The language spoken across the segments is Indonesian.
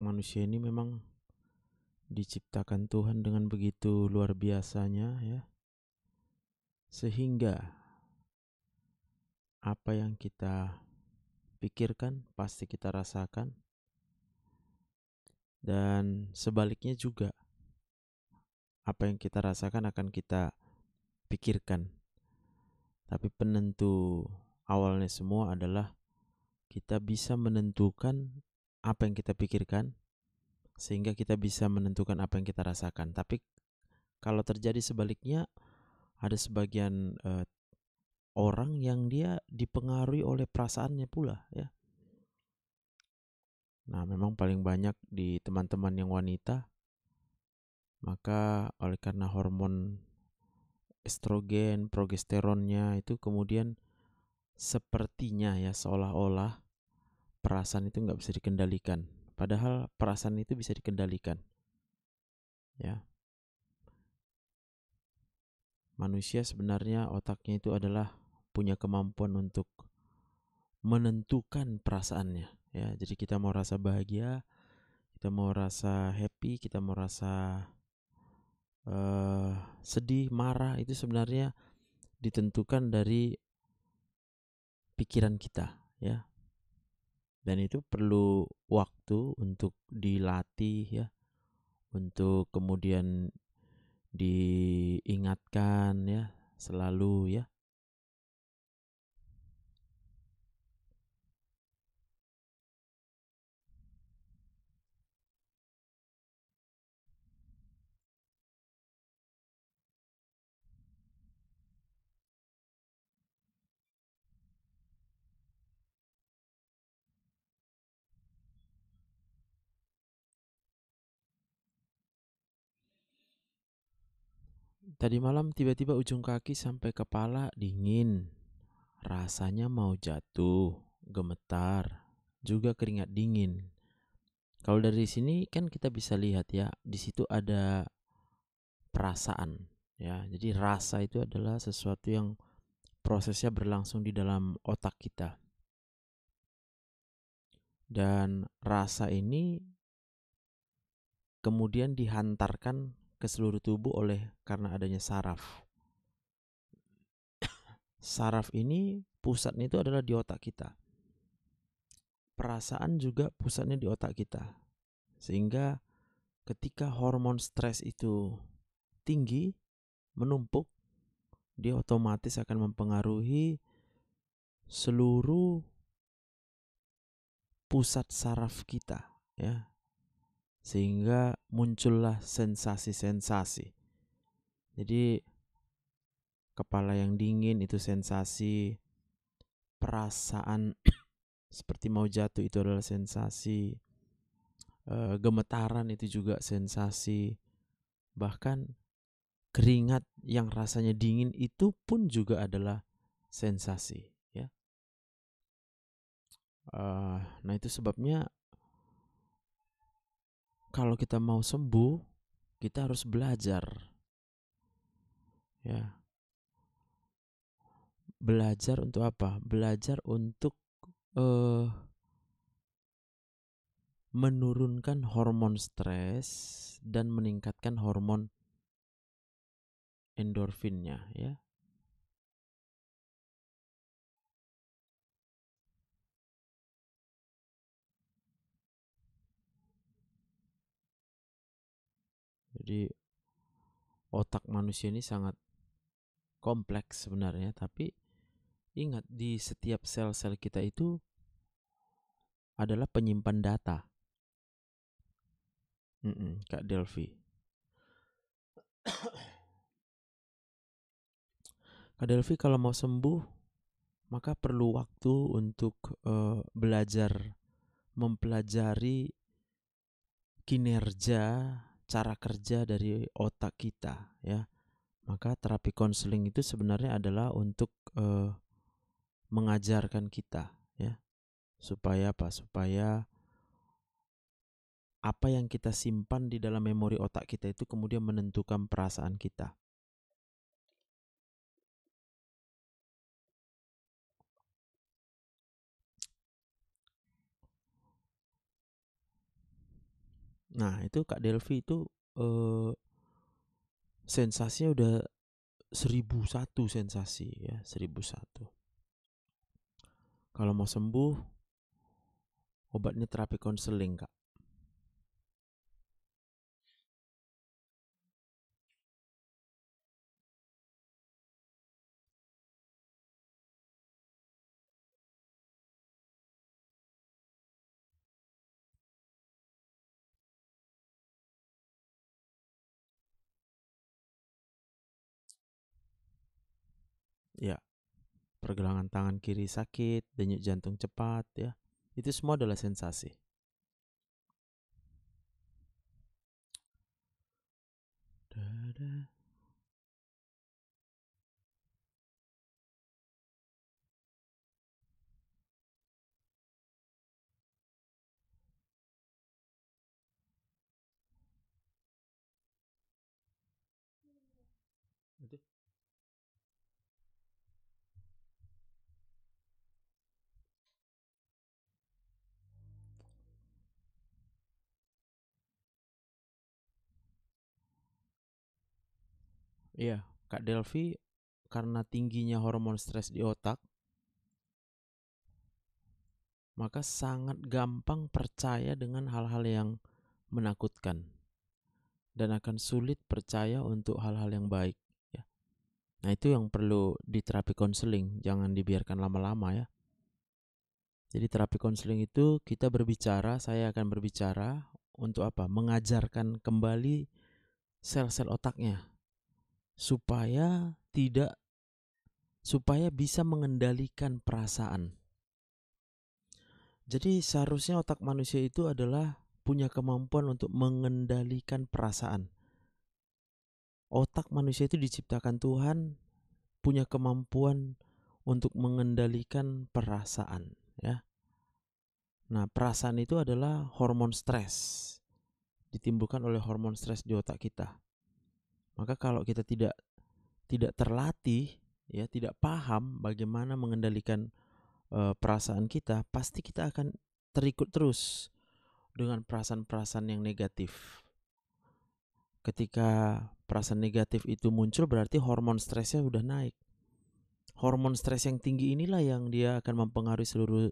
manusia ini memang diciptakan Tuhan dengan begitu luar biasanya ya. Sehingga apa yang kita pikirkan pasti kita rasakan, dan sebaliknya juga apa yang kita rasakan akan kita pikirkan. Tapi penentu awalnya semua adalah kita bisa menentukan apa yang kita pikirkan, sehingga kita bisa menentukan apa yang kita rasakan. Tapi kalau terjadi sebaliknya, ada sebagian orang yang dia dipengaruhi oleh perasaannya pula ya. Nah, memang paling banyak di teman-teman yang wanita, maka oleh karena hormon estrogen, progesteronnya itu kemudian sepertinya ya seolah-olah perasaan itu nggak bisa dikendalikan. Padahal perasaan itu bisa dikendalikan. Ya, manusia sebenarnya otaknya itu adalah punya kemampuan untuk menentukan perasaannya. Ya, jadi kita mau rasa bahagia, kita mau rasa happy, kita mau rasa sedih, marah, itu sebenarnya ditentukan dari pikiran kita, ya. Dan itu perlu waktu untuk dilatih ya, untuk kemudian diingatkan ya, selalu ya. Tadi malam tiba-tiba ujung kaki sampai kepala dingin, rasanya mau jatuh, gemetar, juga keringat dingin. Kalau dari sini kan kita bisa lihat ya, di situ ada perasaan ya. Jadi rasa itu adalah sesuatu yang prosesnya berlangsung di dalam otak kita. Dan rasa ini kemudian dihantarkan ke seluruh tubuh oleh karena adanya saraf. Saraf ini pusatnya itu adalah di otak kita. Perasaan juga pusatnya di otak kita. Sehingga ketika hormon stres itu tinggi, menumpuk, dia otomatis akan mempengaruhi seluruh pusat saraf kita ya. Sehingga muncullah sensasi-sensasi. Jadi kepala yang dingin itu sensasi, perasaan seperti mau jatuh itu adalah sensasi, gemetaran itu juga sensasi, bahkan keringat yang rasanya dingin itu pun juga adalah sensasi ya. Nah itu sebabnya kalau kita mau sembuh, kita harus belajar ya. Belajar untuk apa? Belajar untuk menurunkan hormon stres dan meningkatkan hormon endorfinnya ya. Jadi otak manusia ini sangat kompleks sebenarnya, tapi ingat di setiap sel-sel kita itu adalah penyimpan data. Kak Delvi. Kak Delvi kalau mau sembuh maka perlu waktu untuk belajar mempelajari kinerja, cara kerja dari otak kita ya. Maka terapi konseling itu sebenarnya adalah untuk mengajarkan kita ya, supaya apa? Supaya apa yang kita simpan di dalam memori otak kita itu kemudian menentukan perasaan kita. Nah, itu Kak Delvi itu sensasinya udah 1001 sensasi ya, 1001. Kalau mau sembuh, obatnya terapi konseling, Kak. Ya, pergelangan tangan kiri sakit, denyut jantung cepat ya. Itu semua adalah sensasi. Itu. Iya, Kak Delvi, karena tingginya hormon stres di otak, maka sangat gampang percaya dengan hal-hal yang menakutkan dan akan sulit percaya untuk hal-hal yang baik ya. Nah, itu yang perlu di terapi konseling, jangan dibiarkan lama-lama ya. Jadi terapi konseling itu kita berbicara, saya akan berbicara untuk apa? Mengajarkan kembali sel-sel otaknya supaya bisa mengendalikan perasaan. Jadi seharusnya otak manusia itu adalah punya kemampuan untuk mengendalikan perasaan. Otak manusia itu diciptakan Tuhan punya kemampuan untuk mengendalikan perasaan ya. Nah, perasaan itu adalah hormon stres. Ditimbulkan oleh hormon stres di otak kita. Maka kalau kita tidak terlatih ya, tidak paham bagaimana mengendalikan perasaan kita, pasti kita akan terikut terus dengan perasaan-perasaan yang negatif. Ketika perasaan negatif itu muncul, berarti hormon stresnya udah naik. Hormon stres yang tinggi inilah yang dia akan mempengaruhi seluruh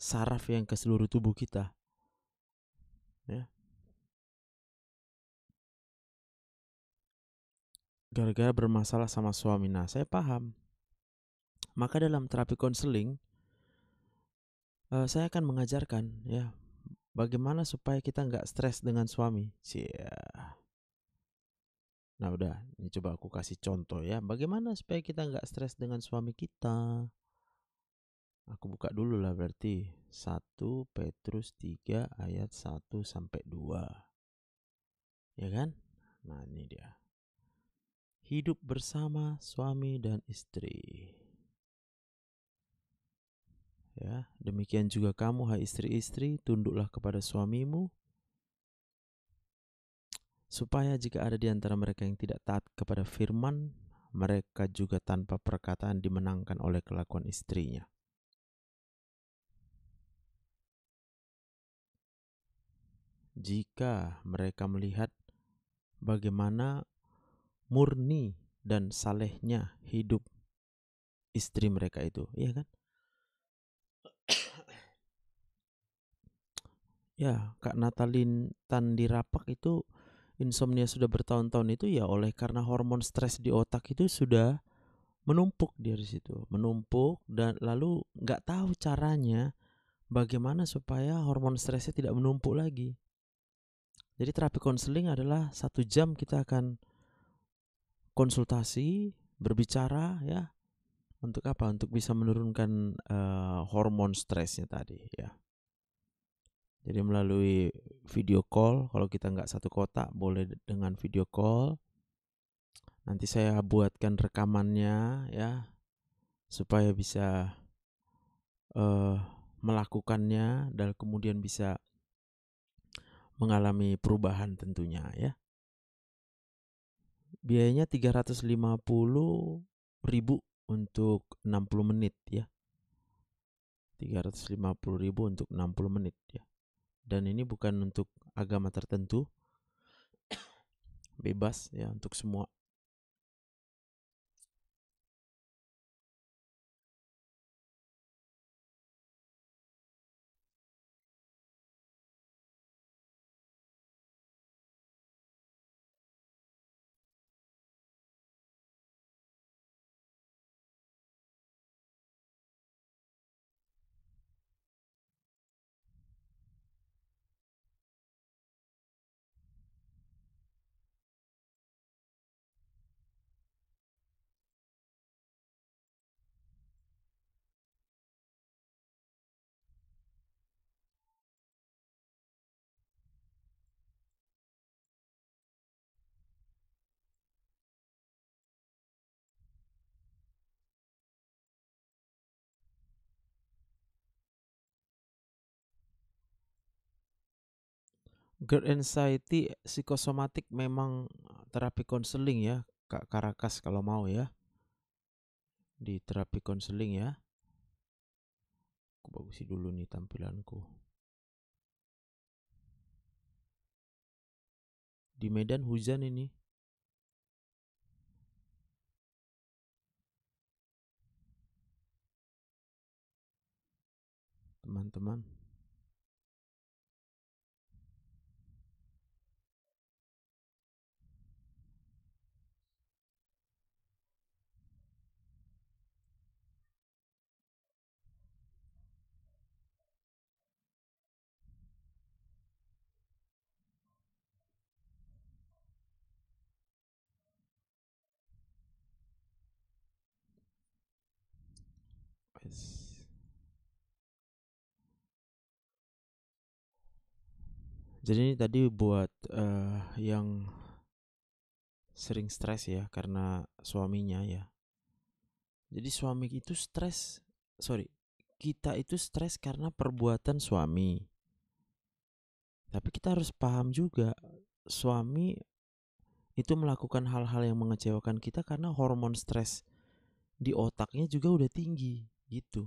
saraf yang ke seluruh tubuh kita ya. Gara-gara bermasalah sama suami. Nah, saya paham. Maka dalam terapi konseling, saya akan mengajarkan ya bagaimana supaya kita nggak stres dengan suami. Nah, udah, ini coba aku kasih contoh ya. Bagaimana supaya kita nggak stres dengan suami kita? Aku buka dulu lah, berarti 1 Petrus 3 ayat 1 sampai 2. Ya kan? Nah, ini dia. Hidup bersama suami dan istri. Ya, demikian juga kamu hai istri-istri, tunduklah kepada suamimu, supaya jika ada di antara mereka yang tidak taat kepada firman, mereka juga tanpa perkataan dimenangkan oleh kelakuan istrinya. Jika mereka melihat bagaimana murni dan salehnya hidup istri mereka itu, iya kan? Ya, Kak Natalin Tandirapak itu insomnia sudah bertahun-tahun itu ya oleh karena hormon stres di otak itu sudah menumpuk dari situ, menumpuk, dan lalu nggak tahu caranya bagaimana supaya hormon stresnya tidak menumpuk lagi. Jadi terapi konseling adalah 1 jam kita akan konsultasi, berbicara ya, untuk apa? Untuk bisa menurunkan hormon stresnya tadi ya. Jadi melalui video call, kalau kita nggak satu kota boleh dengan video call. Nanti saya buatkan rekamannya ya, supaya bisa melakukannya dan kemudian bisa mengalami perubahan tentunya ya. Biayanya 350.000 untuk 60 menit ya. 350.000 untuk 60 menit ya. Dan ini bukan untuk agama tertentu, bebas ya untuk semua. GERD anxiety psikosomatik memang terapi konseling ya, Kak Karakas kalau mau ya. Di terapi konseling ya. Aku bagusin dulu nih tampilanku. Di Medan hujan ini. Teman-teman. Jadi ini tadi buat yang sering stres ya karena suaminya ya. Jadi suami itu stres, sorry, kita itu stres karena perbuatan suami. Tapi kita harus paham juga, suami itu melakukan hal-hal yang mengecewakan kita karena hormon stres di otaknya juga udah tinggi gitu.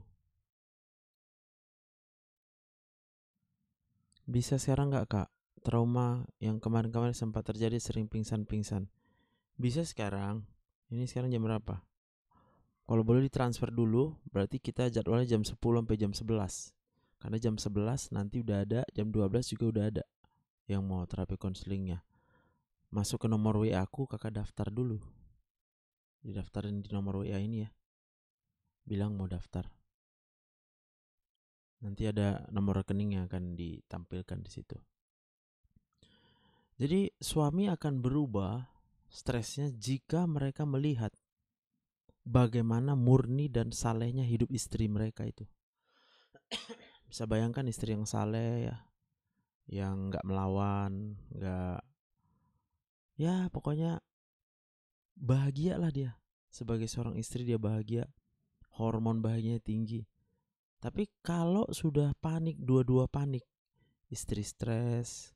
Bisa sekarang nggak kak? Trauma yang kemarin-kemarin sempat terjadi sering pingsan-pingsan. Bisa sekarang? Ini sekarang jam berapa? Kalau boleh ditransfer dulu, berarti kita jadwalnya jam 10 sampai jam 11. Karena jam 11 nanti udah ada, jam 12 juga udah ada yang mau terapi konselingnya. Masuk ke nomor WA aku, kakak daftar dulu. Didaftarin di nomor WA ini ya. Bilang mau daftar. Nanti ada nomor rekening yang akan ditampilkan di situ. Jadi suami akan berubah stresnya jika mereka melihat bagaimana murni dan salehnya hidup istri mereka itu. Bisa bayangkan istri yang saleh ya, yang nggak melawan, nggak, ya pokoknya bahagia lah dia. Sebagai seorang istri dia bahagia, hormon bahagianya tinggi. Tapi kalau sudah panik, dua-dua panik, istri stres,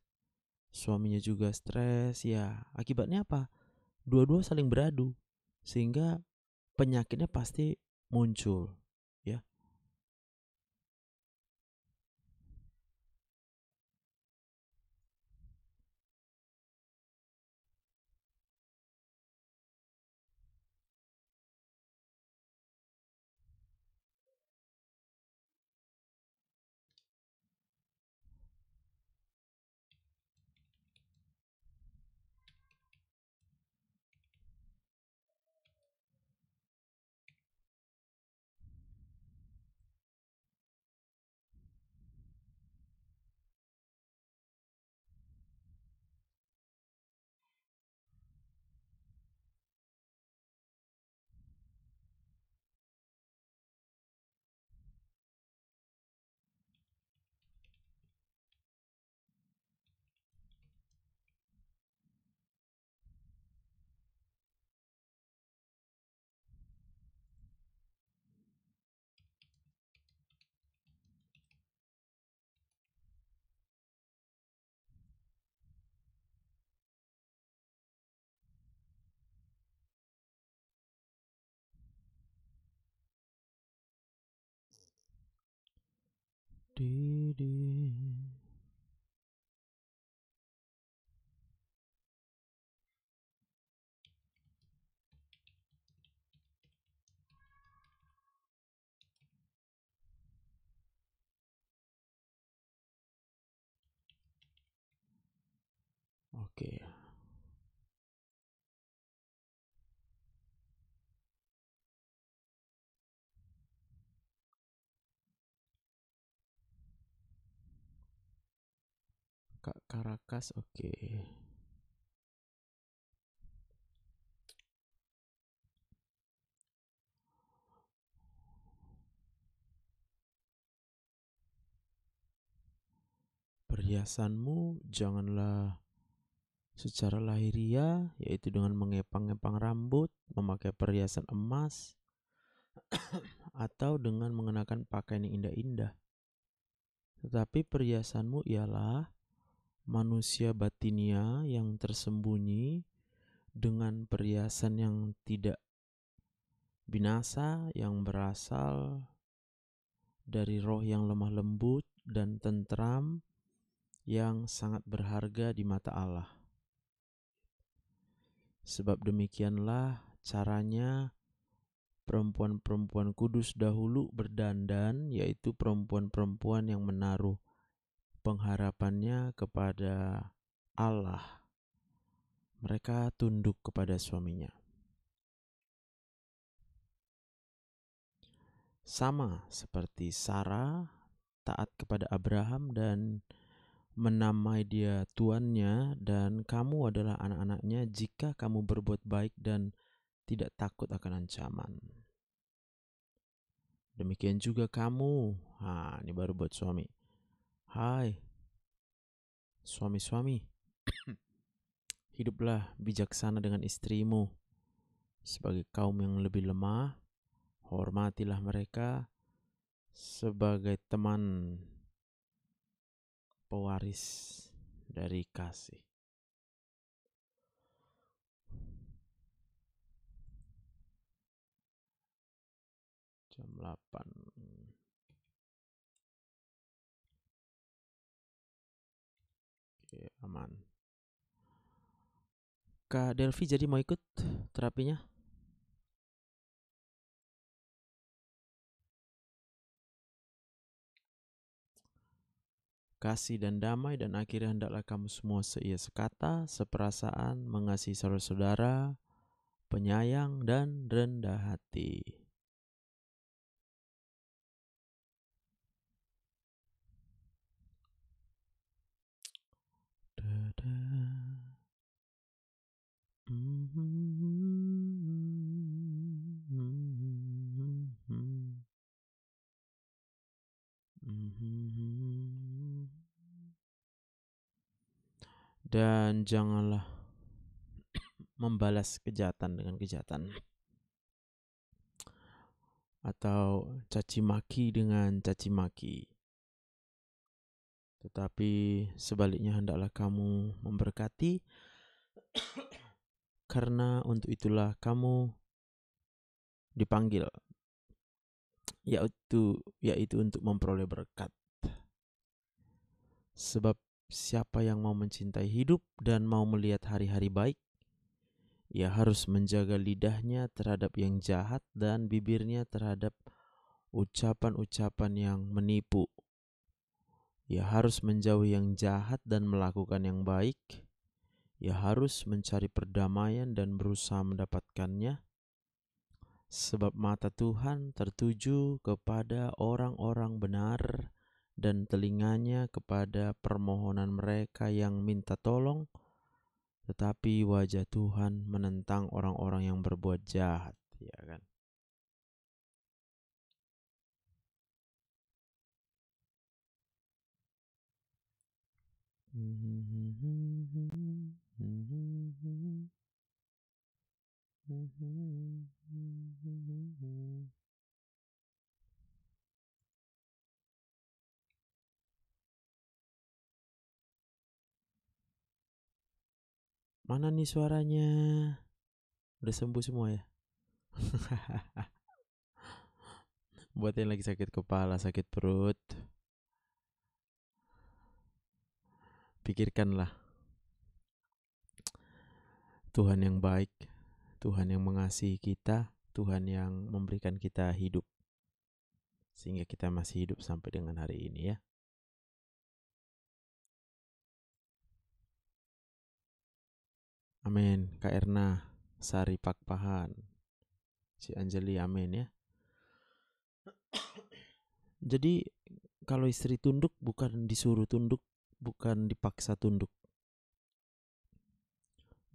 suaminya juga stres, ya akibatnya apa? Dua-dua saling beradu, sehingga penyakitnya pasti muncul, ya. Di Oke. Kak Karakas, oke. Perhiasanmu janganlah secara lahiriah, yaitu dengan mengepang-ngepang rambut, memakai perhiasan emas, atau dengan mengenakan pakaian yang indah-indah. Tetapi perhiasanmu ialah manusia batinia yang tersembunyi dengan perhiasan yang tidak binasa, yang berasal dari roh yang lemah lembut dan tentram, yang sangat berharga di mata Allah. Sebab demikianlah caranya perempuan-perempuan kudus dahulu berdandan, yaitu perempuan-perempuan yang menaruh pengharapannya kepada Allah. Mereka tunduk kepada suaminya. Sama seperti Sarah taat kepada Abraham dan menamai dia tuannya, dan kamu adalah anak-anaknya jika kamu berbuat baik dan tidak takut akan ancaman. Demikian juga kamu. Ini baru buat suami. Hai, suami-suami, hiduplah bijaksana dengan istrimu sebagai kaum yang lebih lemah. Hormatilah mereka sebagai teman pewaris dari kasih. Jam 8. Oke, aman. Kak Delvi jadi mau ikut terapinya? Kasih dan damai, dan akhirnya hendaklah kamu semua seia sekata, seperasaan, mengasihi saudara-saudara, penyayang dan rendah hati. Dan janganlah membalas kejahatan dengan kejahatan, atau caci maki dengan caci maki. Tetapi sebaliknya hendaklah kamu memberkati, karena untuk itulah kamu dipanggil, yaitu untuk memperoleh berkat. Sebab siapa yang mau mencintai hidup dan mau melihat hari-hari baik, ia harus menjaga lidahnya terhadap yang jahat dan bibirnya terhadap ucapan-ucapan yang menipu. Ia harus menjauhi yang jahat dan melakukan yang baik. Ia harus mencari perdamaian dan berusaha mendapatkannya. Sebab mata Tuhan tertuju kepada orang-orang benar dan telinganya kepada permohonan mereka yang minta tolong. Tetapi wajah Tuhan menentang orang-orang yang berbuat jahat, ya kan? Mana nih suaranya? Udah sembuh semua ya? Buat yang lagi sakit kepala, sakit perut, pikirkanlah Tuhan yang baik, Tuhan yang mengasihi kita, Tuhan yang memberikan kita hidup, sehingga kita masih hidup sampai dengan hari ini ya. Amin. Kak Erna, Sari Pakpahan, si Anjeli, amin ya. Jadi kalau istri tunduk bukan disuruh tunduk, bukan dipaksa tunduk,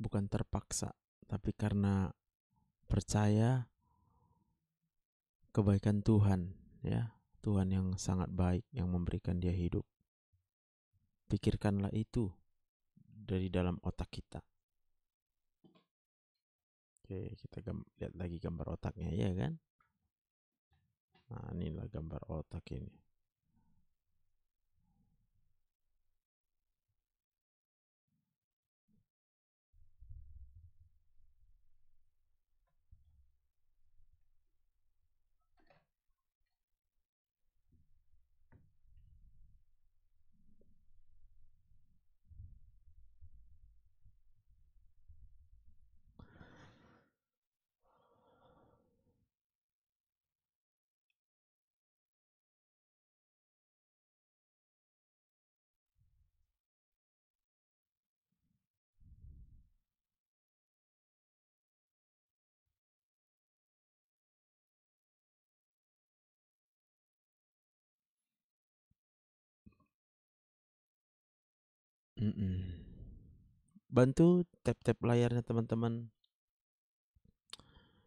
bukan terpaksa, tapi karena percaya kebaikan Tuhan, ya. Tuhan yang sangat baik yang memberikan dia hidup. Pikirkanlah itu dari dalam otak kita. Oke, kita lihat lagi gambar otaknya, ya kan? Nah, inilah gambar otak ini. Bantu tap-tap layarnya teman-teman,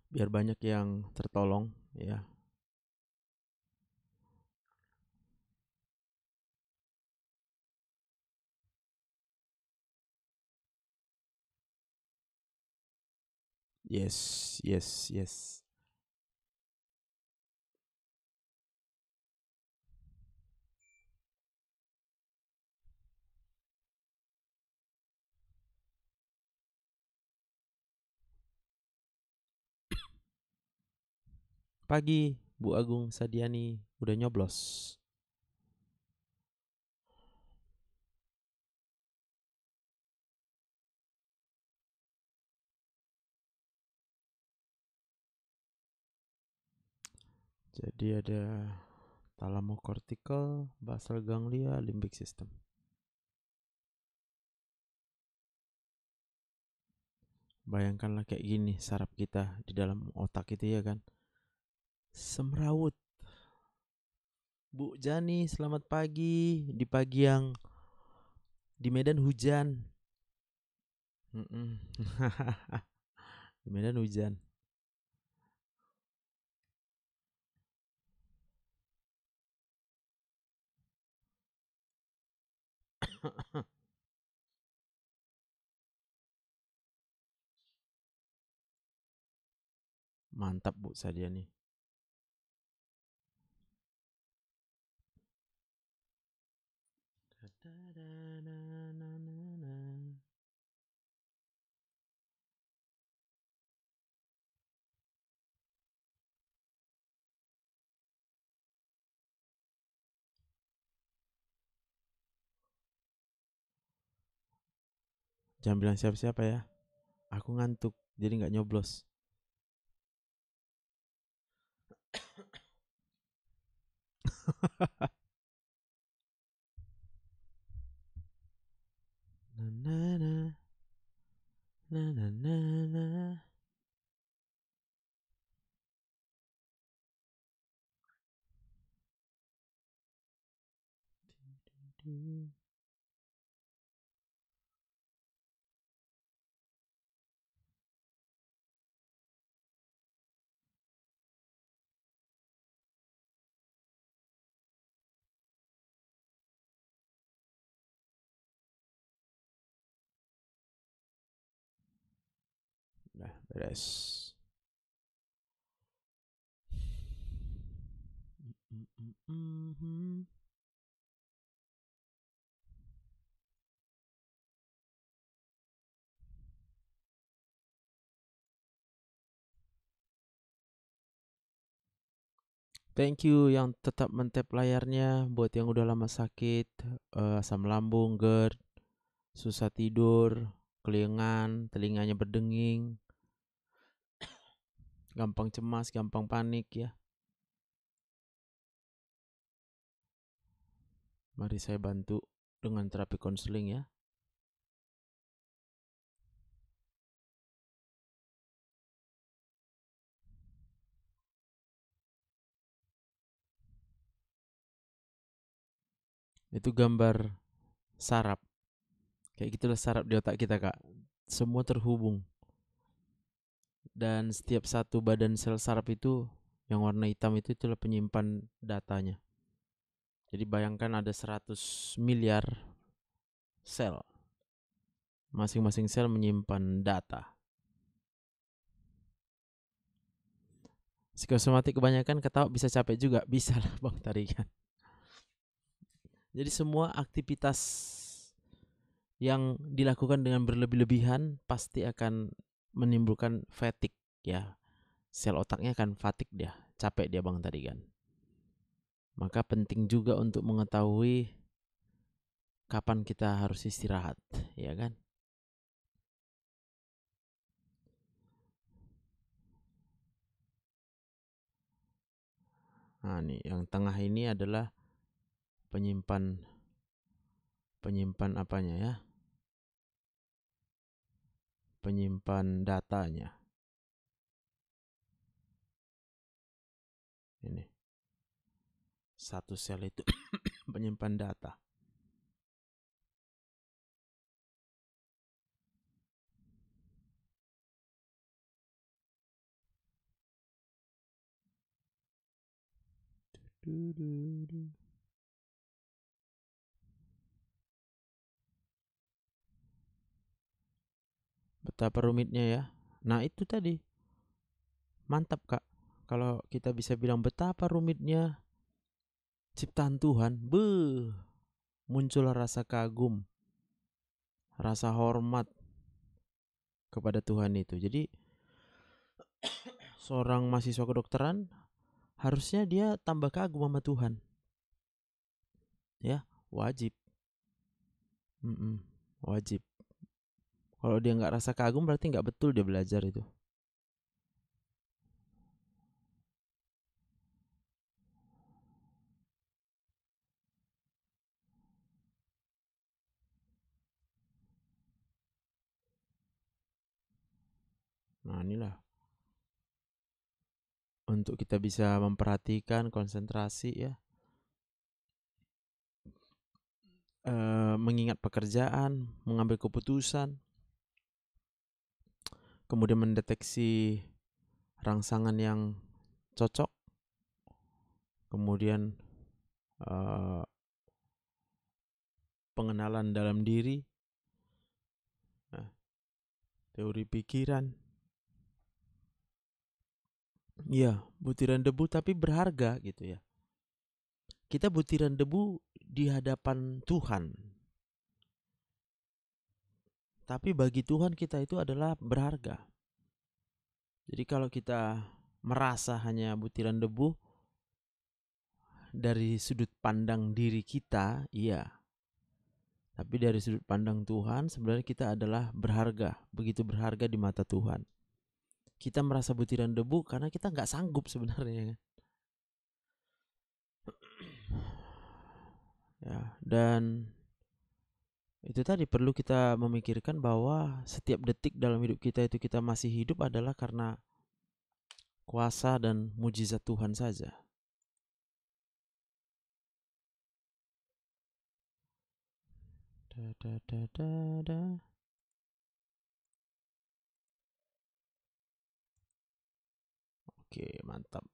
biar banyak yang tertolong, ya. Yes, yes, yes. Pagi, Bu Agung Sadiani udah nyoblos. Jadi ada thalamocortical, basal ganglia, limbic system. Bayangkanlah kayak gini saraf kita di dalam otak itu, ya kan. Semrawut. Bu Jani, selamat pagi. Di pagi yang di Medan hujan. Di Medan hujan. Mantap Bu Sadiani. Jangan bilang siapa-siapa ya. Aku ngantuk, jadi nggak nyoblos. Na na na na na na. Udah beres. Thank you yang tetap mentap layarnya. Buat yang udah lama sakit, asam lambung, GERD, susah tidur, kelingan, telinganya berdenging, gampang cemas, gampang panik ya. Mari saya bantu dengan terapi konseling ya. Itu gambar saraf. Kayak gitulah saraf di otak kita, Kak. Semua terhubung. Dan setiap satu badan sel saraf itu yang warna hitam itu itulah penyimpan datanya. Jadi bayangkan ada 100 miliar sel. Masing-masing sel menyimpan data. Psikosomatik kebanyakan ketawa bisa capek juga. Bisa lah Bang Tarikan. Jadi semua aktivitas yang dilakukan dengan berlebih-lebihan pasti akan menimbulkan fatigue ya. Sel otaknya akan fatigue dia, capek dia Bang tadi kan. Maka penting juga untuk mengetahui kapan kita harus istirahat, ya kan? Nah, nih yang tengah ini adalah penyimpan apanya ya? Penyimpan datanya. Ini. Satu sel itu penyimpan data. Betapa rumitnya ya. Nah, itu tadi. Mantap, Kak. Kalau kita bisa bilang betapa rumitnya ciptaan Tuhan, muncul rasa kagum, rasa hormat kepada Tuhan itu. Jadi seorang mahasiswa kedokteran harusnya dia tambah kagum sama Tuhan. Ya, wajib. Wajib. Kalau dia nggak rasa kagum berarti nggak betul dia belajar itu. Nah, inilah untuk kita bisa memperhatikan konsentrasi ya. Mengingat pekerjaan, mengambil keputusan, kemudian mendeteksi rangsangan yang cocok, kemudian pengenalan dalam diri, teori pikiran. Iya, butiran debu tapi berharga gitu ya. Kita butiran debu di hadapan Tuhan. Tapi bagi Tuhan kita itu adalah berharga. Jadi kalau kita merasa hanya butiran debu dari sudut pandang diri kita, iya. Tapi dari sudut pandang Tuhan sebenarnya kita adalah berharga, begitu berharga di mata Tuhan. Kita merasa butiran debu karena kita nggak sanggup sebenarnya. Ya, dan itu tadi perlu kita memikirkan bahwa setiap detik dalam hidup kita itu kita masih hidup adalah karena kuasa dan mujizat Tuhan saja. Oke, mantap.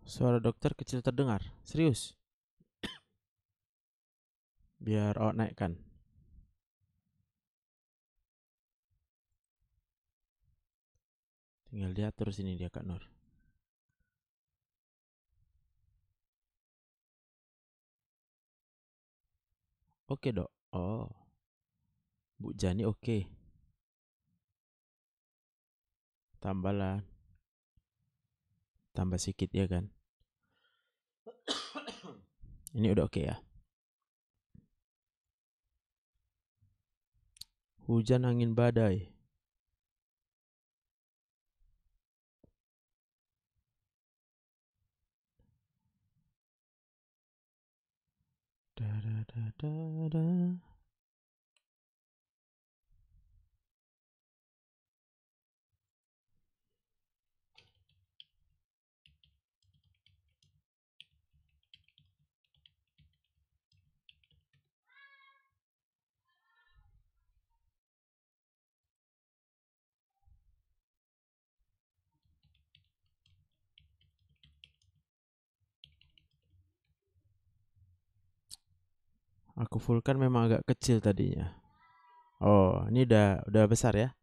Suara dokter kecil terdengar. Serius? Biar awak naikkan. Tinggal diatur sini dia Kak Nur. Oke dok. Oh, Bu Jani oke. Tambahlah, tambah sedikit ya kan. Ini udah oke ya. Hujan angin badai. Da, da, da, da, da. Aku Vulkan memang agak kecil tadinya. Oh, ini udah besar ya.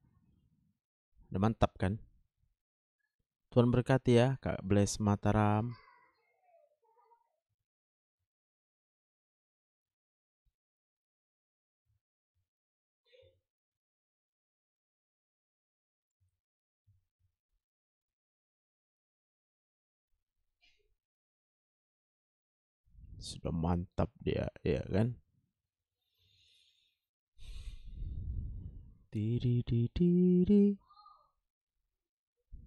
Udah mantap kan? Tuhan berkati ya, Kak Bless Mataram. Sudah mantap dia, ya kan? Diri di diri.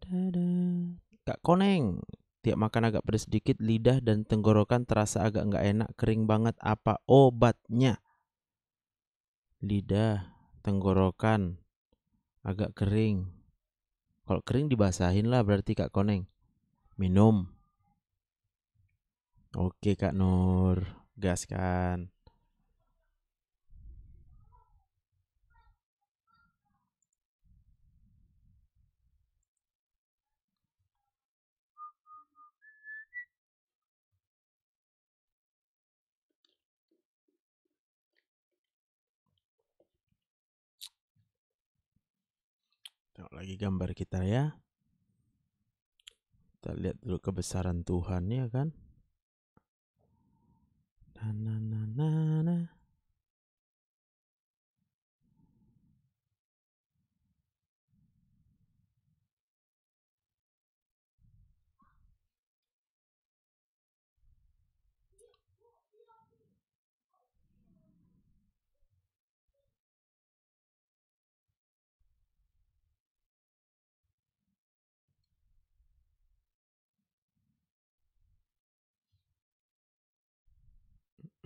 Dada. Kak Koneng, tiap makan agak pedas sedikit, lidah dan tenggorokan terasa agak nggak enak, kering banget. Apa obatnya? Lidah, tenggorokan, agak kering. Kalau kering dibasahin lah berarti Kak Koneng. Minum. Oke Kak Nur, gas kan. Tengok lagi gambar kita ya. Kita lihat dulu kebesaran Tuhan ya kan. Na na na na na.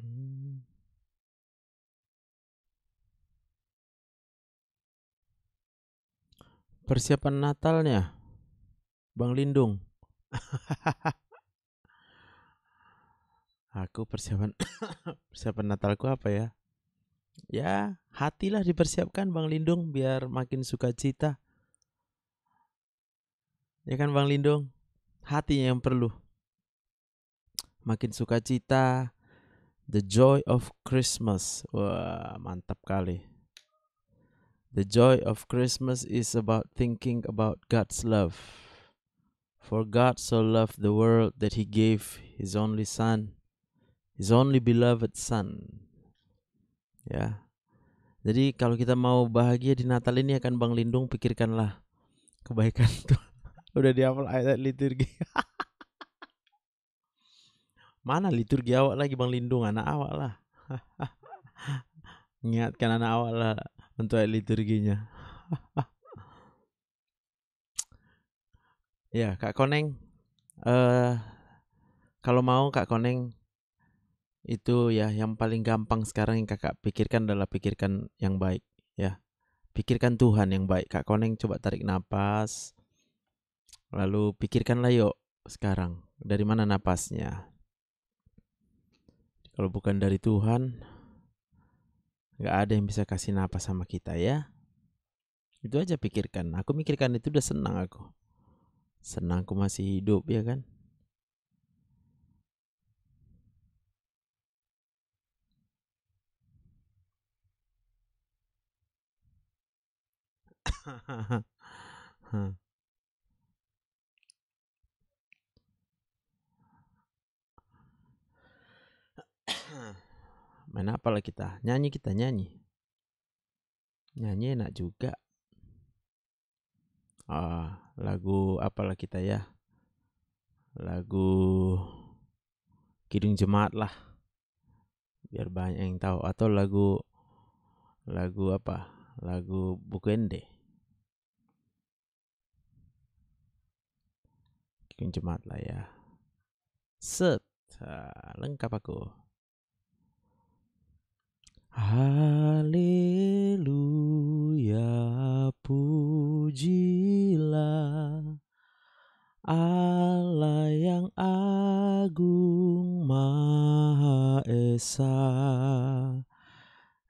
Hmm. Persiapan Natalnya, Bang Lindung. Aku persiapan Natalku apa ya? Ya, hatilah dipersiapkan Bang Lindung biar makin sukacita. Ya kan Bang Lindung? Hatinya yang perlu. Makin sukacita. The joy of Christmas. Wah, mantap kali. The joy of Christmas is about thinking about God's love. For God so loved the world that he gave his only son, his only beloved son. Ya. Jadi kalau kita mau bahagia di Natal ini akan Bang Lindung, pikirkanlah kebaikan Tuhan. Udah dihafal ayat liturgi. Mana liturgi awak lagi Bang Lindung, anak awak lah. Ingatkan anak awak lah untuk ayat liturginya. Ya, Kak Koneng. Kalau mau Kak Koneng, itu ya yang paling gampang sekarang yang kakak pikirkan adalah pikirkan yang baik ya. Pikirkan Tuhan yang baik. Kak Koneng coba tarik napas. Lalu pikirkanlah yuk sekarang dari mana napasnya. Kalau bukan dari Tuhan, gak ada yang bisa kasih napas sama kita ya. Itu aja pikirkan. Aku mikirkan itu udah senang aku. Senang aku masih hidup ya kan. Main apa lah kita? Nyanyi kita, nyanyi. Nyanyi enak juga. Lagu apalah kita ya? Lagu Kidung Jemaat lah. Biar banyak yang tahu. Atau lagu apa? Lagu Bukende. Kidung Jemaat lah ya. Set. Lengkap aku. Haleluya, pujilah Allah yang agung Maha Esa.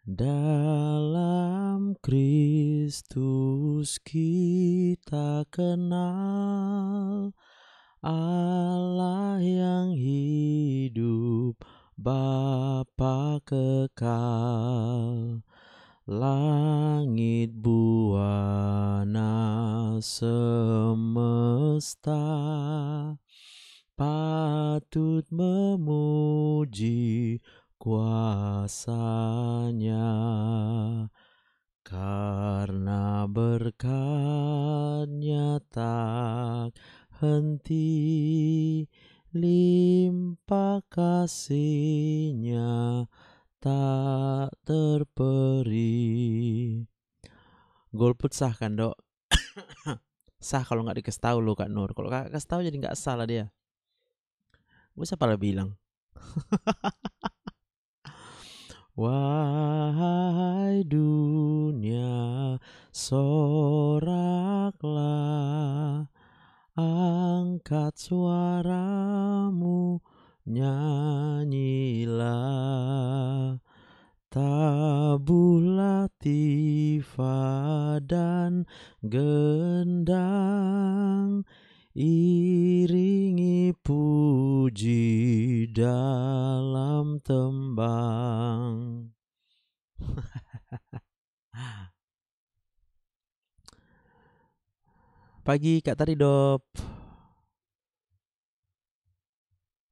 Dalam Kristus kita kenal Allah yang hidup, Bapa kekal. Langit buana semesta patut memuji kuasanya, karena berkat-Nya tak henti, limpah kasih-Nya tak terperi. Golput sah kan, Dok? Sah kalau nggak dikasih tahu lo, Kak Nur. Kalau Kak kasih tahu jadi nggak salah dia. Gue siapa lah bilang. Wahai dunia, soraklah, angkat suaramu, nyanyilah. Tabulah tifa dan gendang, iringi puji dalam tembang. Pagi Kak Taridop.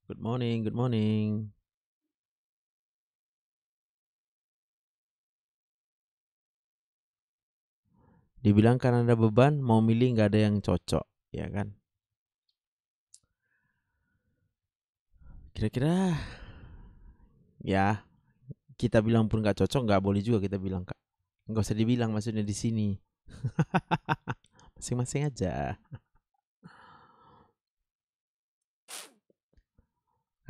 Good morning, good morning. Dibilang karena ada beban, mau milih nggak ada yang cocok, ya kan? Kira-kira, ya kita bilang pun nggak cocok, nggak boleh juga kita bilang, Kak. Nggak usah dibilang, maksudnya di sini. Masing-masing aja.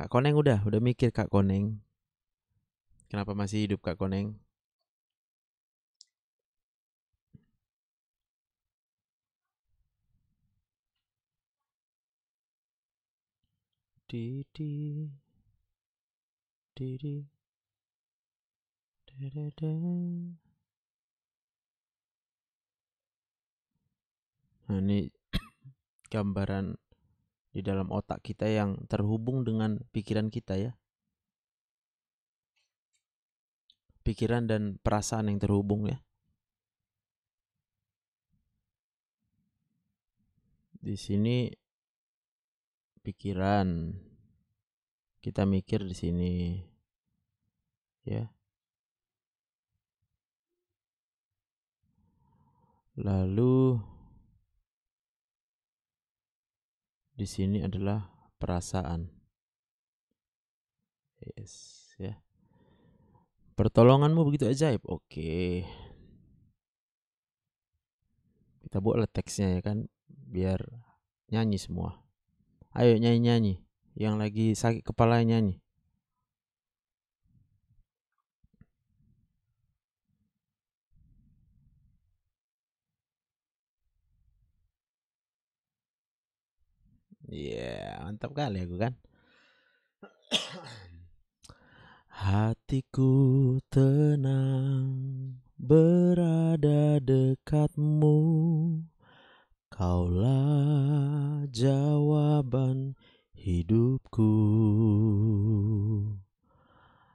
Kak Koneng udah mikir Kak Koneng. Kenapa masih hidup Kak Koneng? Didi. Nah, ini gambaran di dalam otak kita yang terhubung dengan pikiran kita ya. Pikiran dan perasaan yang terhubung ya. Di sini pikiran, kita mikir di sini ya. Lalu di sini adalah perasaan. Yes, ya. Pertolonganmu begitu ajaib. Oke. Kita buatlah teksnya ya kan, biar nyanyi semua. Ayo nyanyi-nyanyi. Yang lagi sakit kepala nyanyi. Iya, mantap kali aku kan. Hatiku tenang berada dekatmu, Kaulah jawaban hidupku.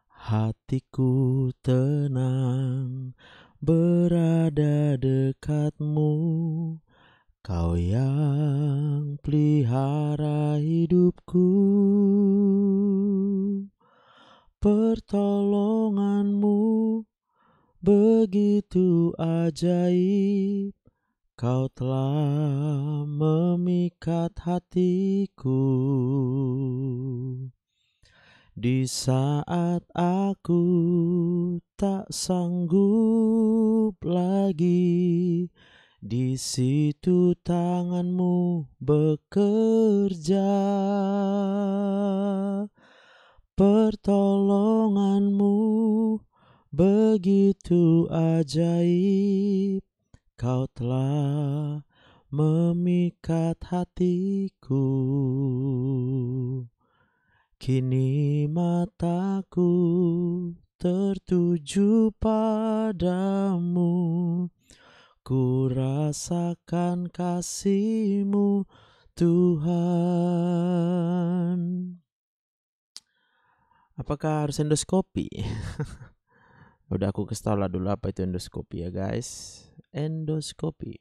Hatiku tenang berada dekatmu, Kau yang pelihara hidupku. Pertolonganmu begitu ajaib, kau telah memikat hatiku. Di saat aku tak sanggup lagi, di situ tanganmu bekerja. Pertolonganmu begitu ajaib, kau telah memikat hatiku. Kini mataku tertuju padamu, ku rasakan kasih-Mu Tuhan. Apakah harus endoskopi? Udah aku kasih tau lah dulu apa itu endoskopi ya guys. Endoskopi.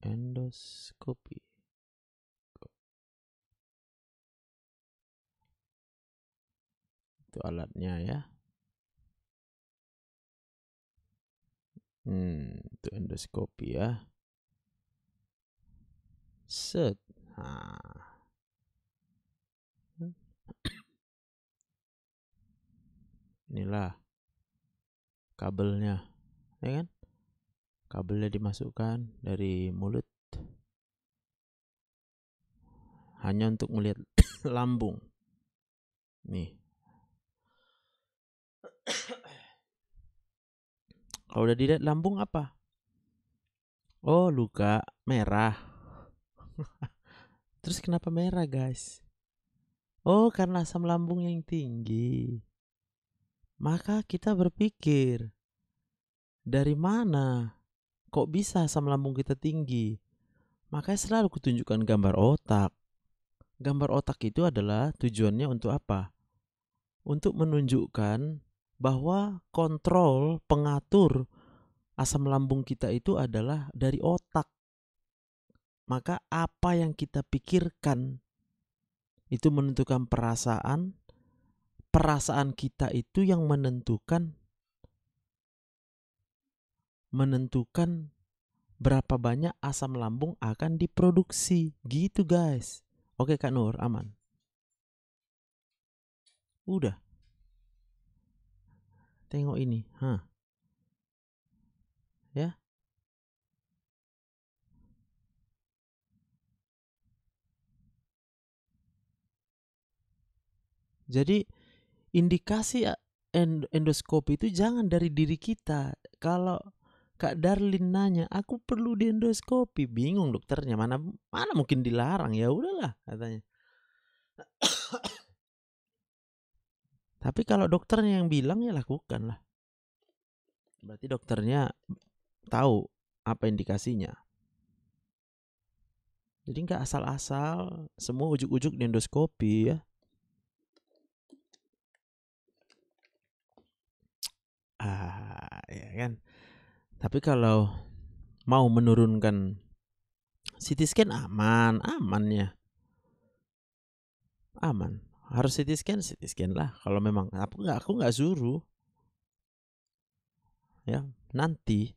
Endoskopi. Itu alatnya ya. Itu endoskopi ya. Set. Nah. Inilah kabelnya, ya kan? Kabelnya dimasukkan dari mulut hanya untuk melihat lambung. Nih. Kalau udah dilihat lambung apa? Oh, luka merah. Terus kenapa merah, guys? Oh, karena asam lambung yang tinggi. Maka kita berpikir, dari mana kok bisa asam lambung kita tinggi? Makanya selalu kutunjukkan gambar otak. Gambar otak itu adalah tujuannya untuk apa? Untuk menunjukkan bahwa kontrol pengatur asam lambung kita itu adalah dari otak. Maka apa yang kita pikirkan itu menentukan perasaan. Perasaan kita itu yang menentukan berapa banyak asam lambung akan diproduksi. Gitu guys. Oke Kak Nur, aman? Udah. Tengok ini. Ya. Jadi indikasi endoskopi itu jangan dari diri kita. Kalau Kak Darlin nanya, aku perlu di endoskopi, bingung dokternya, mana mungkin dilarang, ya udahlah katanya. Tapi kalau dokternya yang bilang ya lakukan lah. Berarti dokternya tahu apa indikasinya. Jadi nggak asal-asal semua ujuk-ujuk di endoskopi ya. Ya kan. Tapi kalau mau menurunkan CT scan aman ya. Aman. Harus CT scan lah. Kalau memang aku nggak suruh. Ya, nanti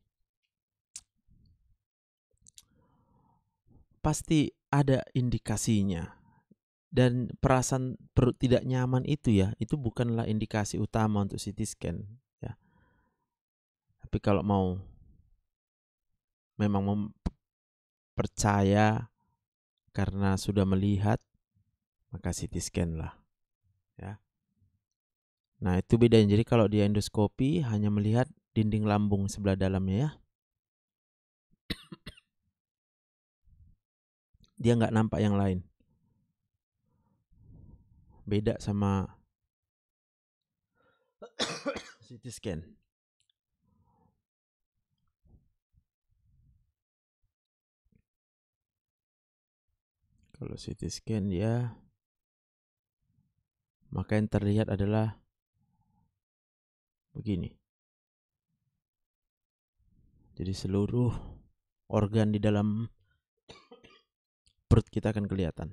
pasti ada indikasinya. Dan perasaan perut tidak nyaman itu ya, itu bukanlah indikasi utama untuk CT scan ya. Tapi kalau mau memang percaya karena sudah melihat, maka CT scan lah ya. Nah itu bedanya. Jadi kalau dia endoskopi hanya melihat dinding lambung sebelah dalamnya ya. Dia nggak nampak yang lain. Beda sama CT scan. Kalau CT scan ya, maka yang terlihat adalah begini. Jadi seluruh organ di dalam perut kita akan kelihatan.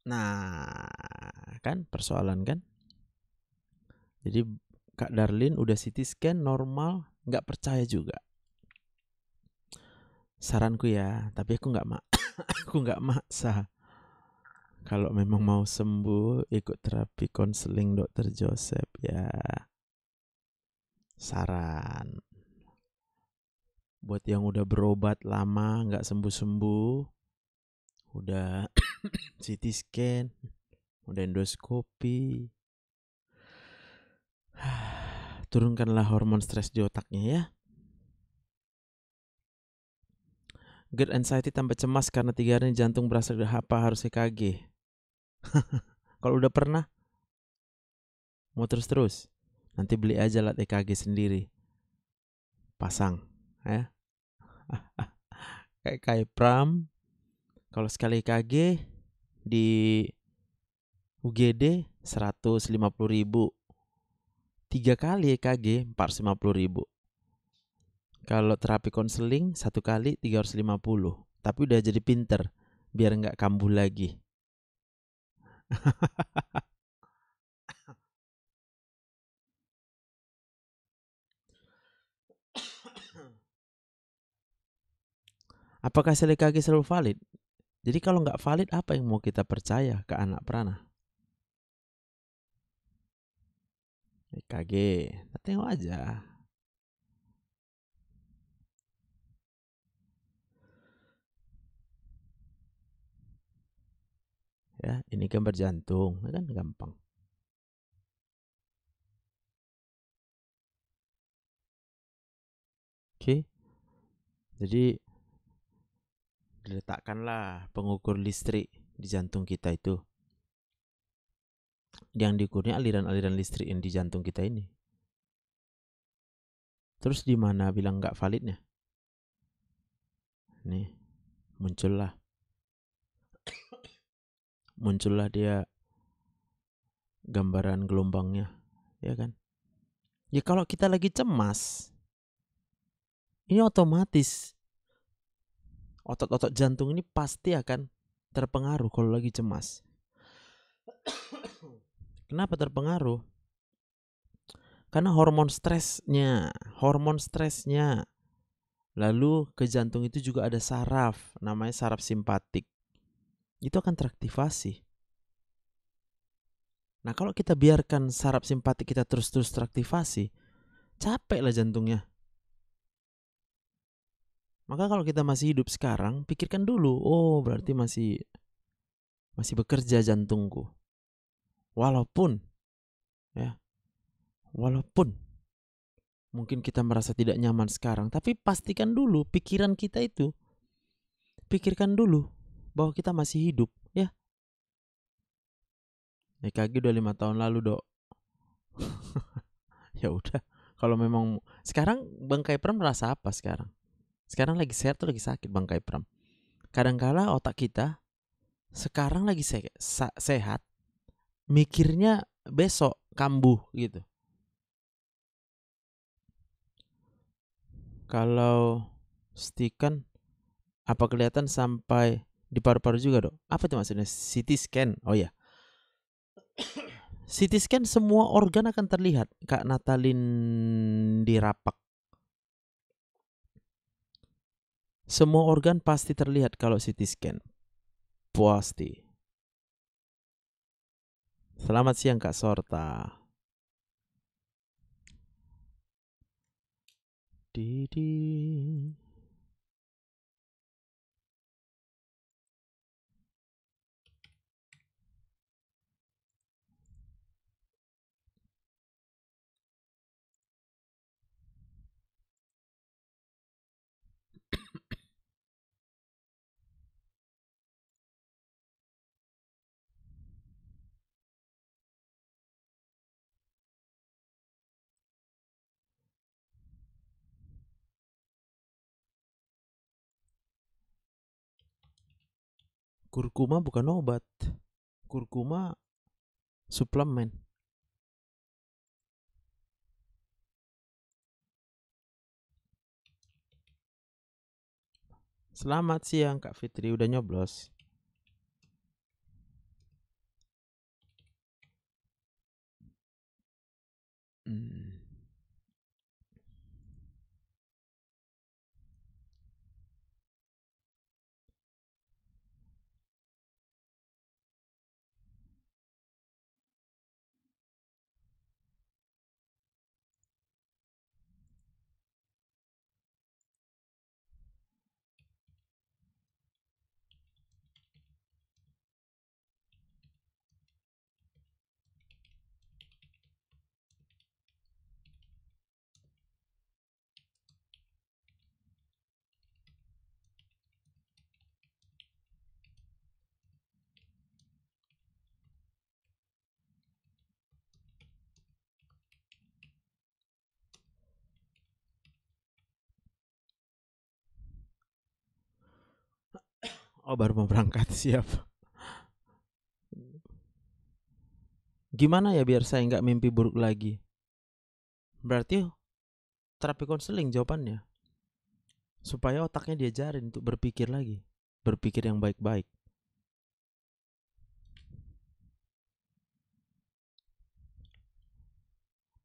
Nah, kan persoalan kan? Jadi Kak Darlin udah CT scan normal, nggak percaya juga. Saranku ya, tapi aku nggak maksa. Kalau memang mau sembuh, ikut terapi konseling Dokter Joseph ya. Saran. Buat yang udah berobat lama nggak sembuh-sembuh, udah CT scan, udah endoskopi, turunkanlah hormon stres di otaknya ya. GERD anxiety tambah cemas karena 3 hari ini jantung berasa apa harus EKG. Kalau udah pernah, mau terus-terus, nanti beli aja alat EKG sendiri, pasang ya. Kayak Pram, kalau sekali EKG di UGD 150.000, 3 kali EKG 450.000. Kalau terapi konseling 1 kali 350. Tapi udah jadi pinter, biar nggak kambuh lagi. Apakah hasil EKG selalu valid? Jadi kalau nggak valid, apa yang mau kita percaya ke anak Prana? EKG, kita tengok aja. Ya, ini gambar jantung, kan gampang. Oke. Jadi diletakkanlah pengukur listrik di jantung kita itu. Yang diukurnya aliran-aliran listrik yang di jantung kita ini. Terus di mana bilang nggak validnya? Nih, muncullah dia gambaran gelombangnya, ya kan? Ya kalau kita lagi cemas, ini otomatis otot-otot jantung ini pasti akan terpengaruh kalau lagi cemas. Kenapa terpengaruh? Karena hormon stresnya. Lalu ke jantung itu juga ada saraf, namanya saraf simpatik. Itu akan teraktivasi. Nah, kalau kita biarkan saraf simpatik kita terus-terus teraktivasi, capek lah jantungnya. Maka kalau kita masih hidup sekarang, pikirkan dulu, oh berarti masih bekerja jantungku. Walaupun mungkin kita merasa tidak nyaman sekarang, tapi pastikan dulu pikirkan dulu bahwa kita masih hidup, ya. EKG udah 5 tahun lalu, Dok. Ya udah, kalau memang sekarang Bang Kaipram merasa apa sekarang? Sekarang lagi sehat atau lagi sakit Bang Kaipram? Kadangkala otak kita sekarang lagi sehat, mikirnya besok kambuh gitu. Kalau stikan apa kelihatan sampai di paru-paru juga, Dok? Apa itu maksudnya? CT scan. Oh ya. CT scan semua organ akan terlihat, Kak Natalin Dirapak. Semua organ pasti terlihat kalau CT scan. Pasti. Selamat siang Kak Sorta. Didi. Kurkuma bukan obat. Kurkuma suplemen. Selamat siang Kak Fitri, udah nyoblos. Oh, baru mau berangkat, siap. Gimana ya biar saya nggak mimpi buruk lagi? Berarti terapi konseling jawabannya. Supaya otaknya diajarin untuk berpikir lagi. Berpikir yang baik-baik.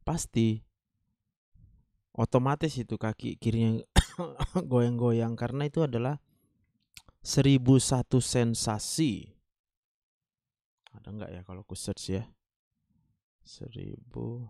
Pasti. Otomatis itu kaki kirinya goyang-goyang. Karena itu adalah 1001 sensasi. Ada nggak ya kalau aku search ya? 1000.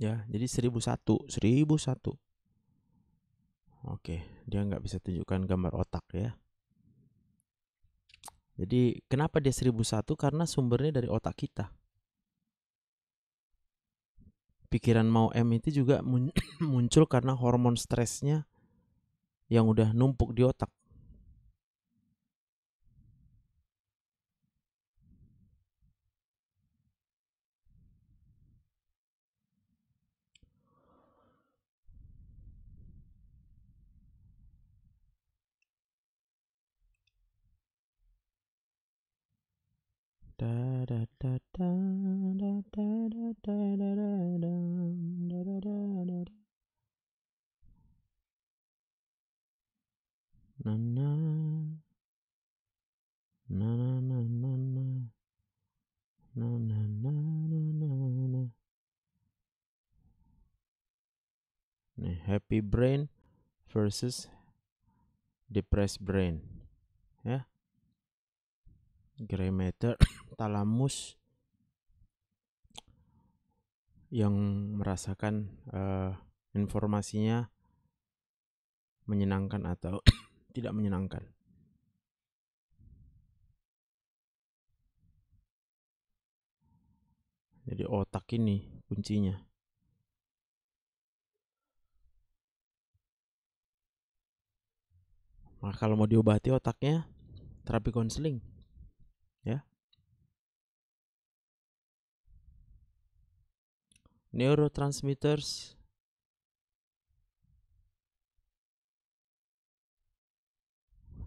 Ya, jadi 1001. 1001. Oke, dia nggak bisa tunjukkan gambar otak ya. Jadi kenapa dia 1001? Karena sumbernya dari otak kita. Pikiran mau M itu juga muncul karena hormon stresnya yang udah numpuk di otak. Nih, happy brain versus depressed brain. Ya. Gray matter, talamus yang merasakan informasinya menyenangkan atau tidak menyenangkan. Jadi otak ini kuncinya. Maka kalau mau diobati otaknya, terapi konseling. Ya. Neurotransmitters.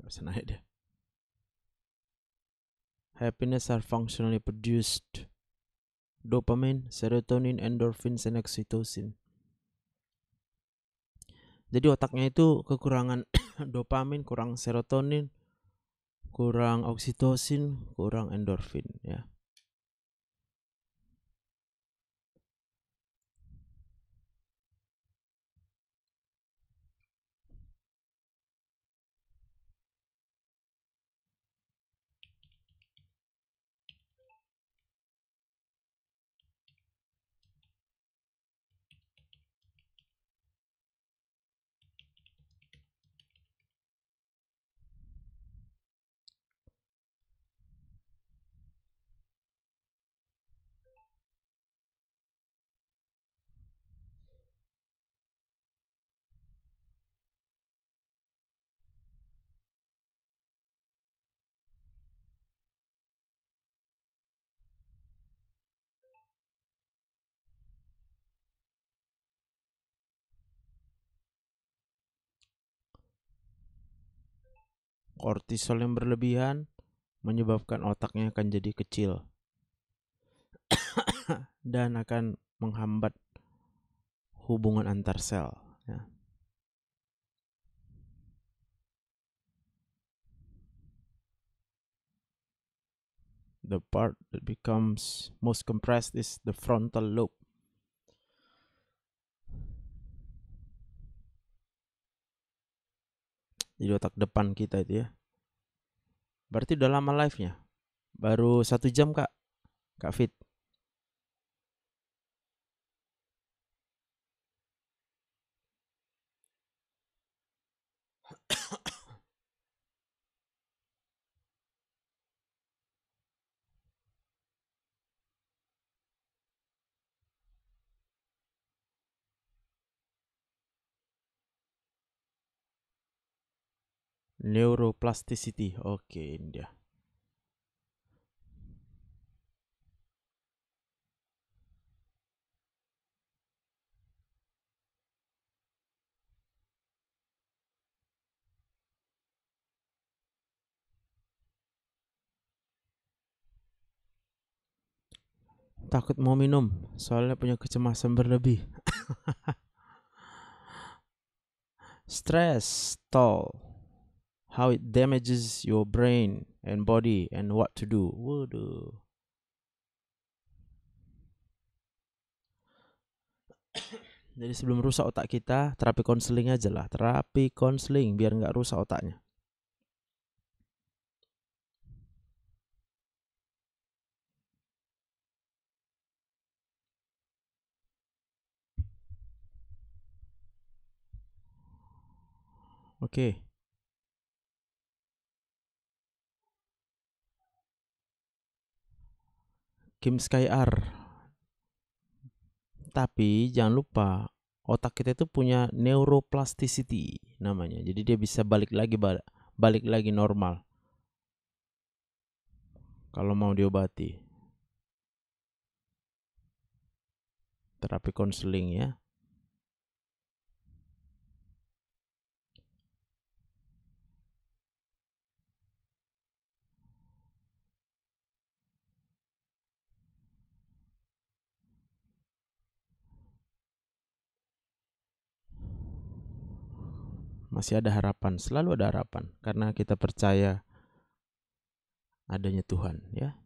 Sana deh. Happiness are functionally produced. Dopamine, serotonin, endorphins, and oxytocin. Jadi otaknya itu kekurangan dopamin, kurang serotonin, kurang oksitosin, kurang endorfin ya. Kortisol yang berlebihan menyebabkan otaknya akan jadi kecil dan akan menghambat hubungan antar sel. Ya. The part that becomes most compressed is the frontal lobe. Jadi otak depan kita itu ya. Berarti udah lama live-nya. Baru 1 jam Kak Fit. Neuroplasticity. Oke, ini dia. Takut mau minum, soalnya punya kecemasan berlebih. Stress toll. How it damages your brain and body and what to do. Waduh. Jadi sebelum rusak otak kita, terapi konseling aja lah. Terapi konseling biar nggak rusak otaknya. Oke. Kim Sky R. Tapi jangan lupa otak kita itu punya neuroplasticity namanya. Jadi dia bisa balik lagi normal kalau mau diobati. Terapi konseling ya. Masih ada harapan, selalu ada harapan karena kita percaya adanya Tuhan ya.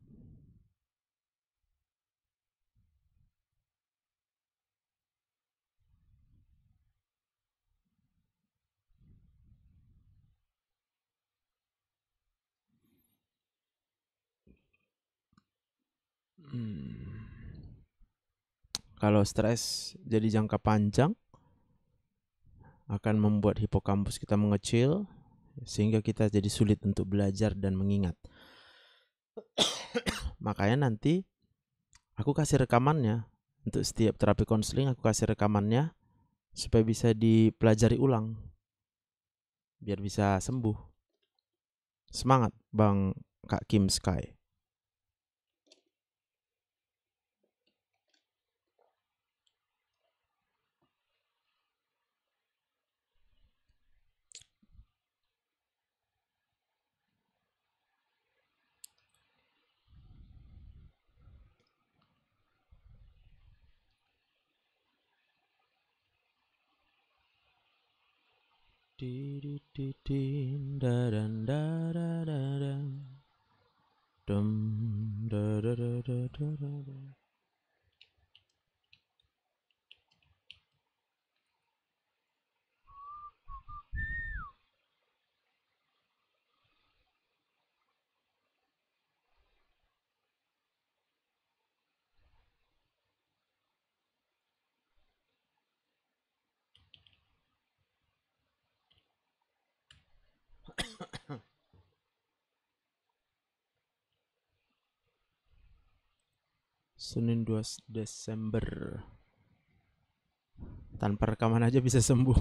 Kalau stres jadi jangka panjang akan membuat hipokampus kita mengecil sehingga kita jadi sulit untuk belajar dan mengingat. Makanya nanti aku kasih rekamannya untuk setiap terapi konseling, aku kasih rekamannya supaya bisa dipelajari ulang biar bisa sembuh. Semangat Bang Kak Kim Sky. Senin 2 Desember. Tanpa rekaman aja bisa sembuh.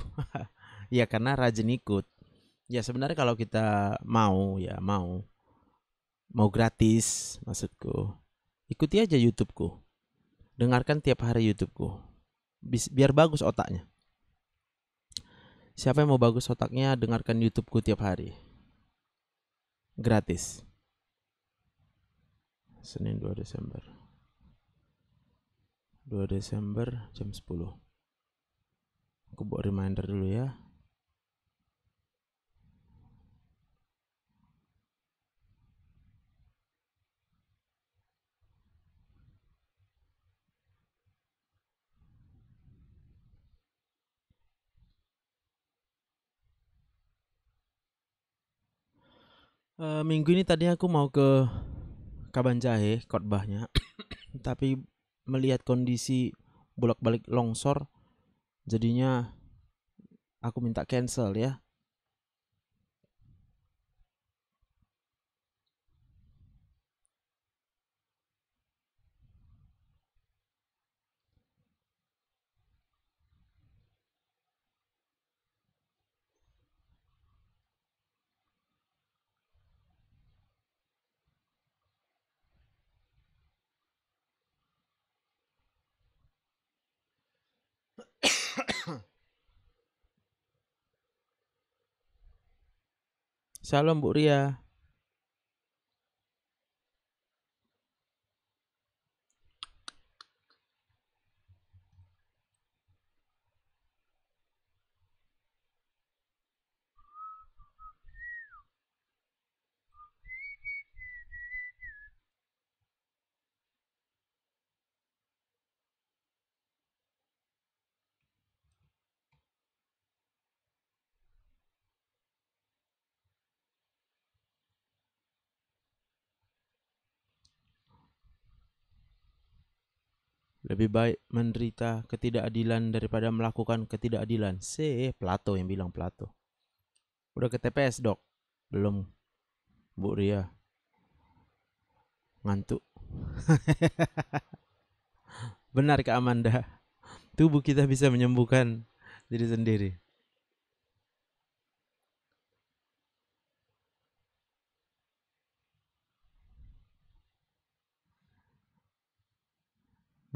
Ya karena rajin ikut. Ya sebenarnya kalau kita mau gratis maksudku. Ikuti aja YouTubeku. Dengarkan tiap hari YouTubeku. Biar bagus otaknya. Siapa yang mau bagus otaknya, dengarkan YouTubeku tiap hari. gratis. Senin 2 Desember 2 Desember jam 10. Aku buat reminder dulu ya. Minggu ini tadi aku mau ke Kabanjahe khotbahnya, tapi melihat kondisi bolak-balik longsor, jadinya aku minta cancel ya. Salam Bu Ria. Lebih baik menderita ketidakadilan daripada melakukan ketidakadilan. Plato yang bilang, Plato. Udah ke TPS, Dok? Belum, Bu Ria. Ngantuk. Benar Kak Amanda. Tubuh kita bisa menyembuhkan diri sendiri.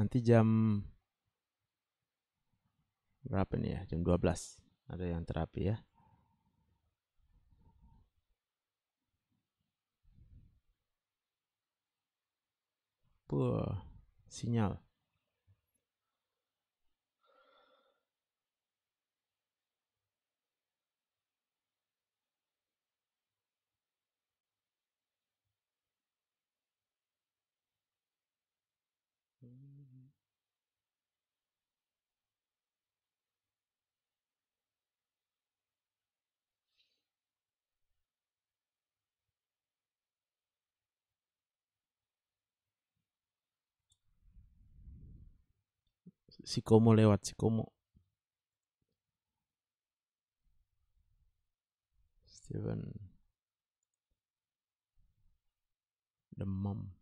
Nanti jam berapa nih ya? Jam 12 ada yang terapi ya. Wah, sinyal. Sikomo lewat Sikomo. Steven demam.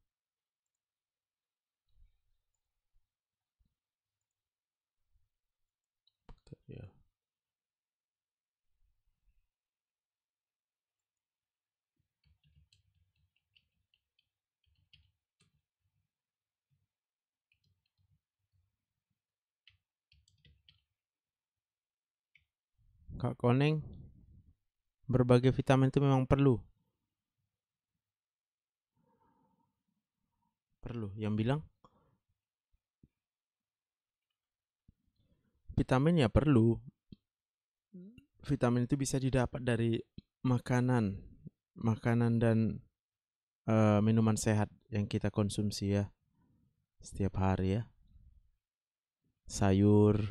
Ya. Kak Koneng, berbagai vitamin itu memang perlu. Yang bilang vitamin ya perlu. Vitamin itu bisa didapat dari makanan dan minuman sehat yang kita konsumsi ya setiap hari ya. Sayur,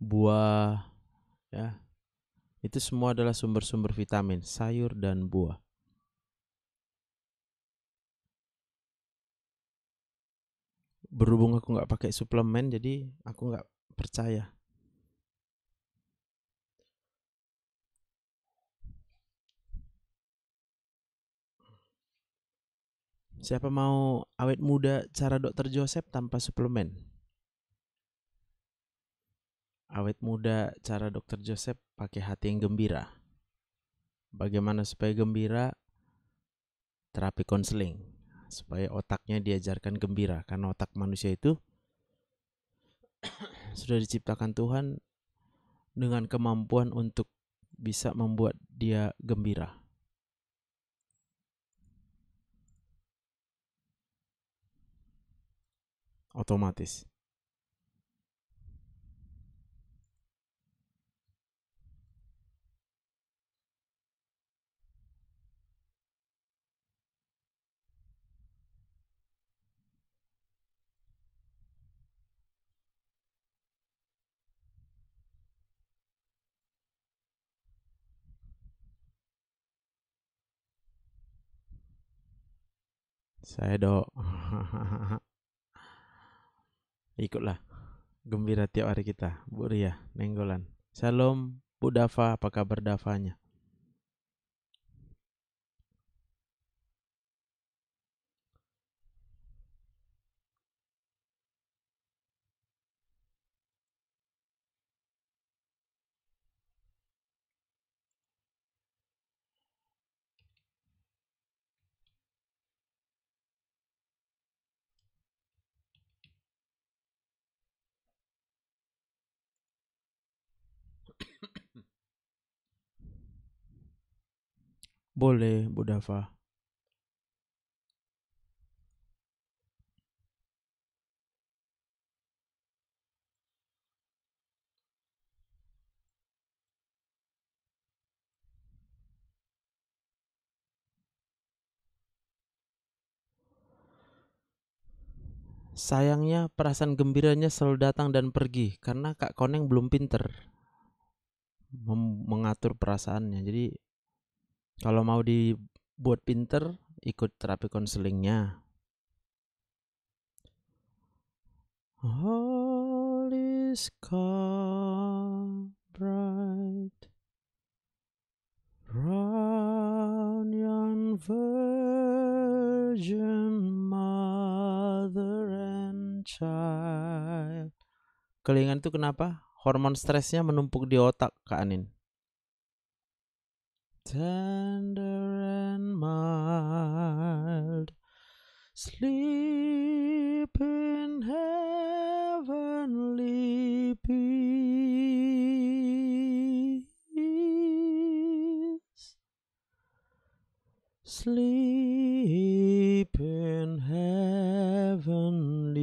buah, ya. Itu semua adalah sumber-sumber vitamin, sayur dan buah. Berhubung aku nggak pakai suplemen, jadi aku nggak percaya. Siapa mau awet muda cara Dr. Joseph tanpa suplemen? Awet muda cara Dr. Joseph pakai hati yang gembira. Bagaimana supaya gembira? Terapi konseling. Supaya otaknya diajarkan gembira. Karena otak manusia itu sudah diciptakan Tuhan dengan kemampuan untuk bisa membuat dia gembira. otomatis. Saya dok. Ikutlah gembira tiap hari kita. Bu Ria Nenggolan. Shalom Bu Dava, apa kabar Davanya? Boleh Bu Dava. Sayangnya perasaan gembiranya selalu datang dan pergi karena Kak Koneng belum pinter mengatur perasaannya. Jadi kalau mau dibuat pinter, ikut terapi konselingnya. All is calm, bright, round yon virgin mother and child. Kelingan itu kenapa? Hormon stresnya menumpuk di otak, Kak Anin. Tender and mild, sleep in heavenly peace. Sleep in heavenly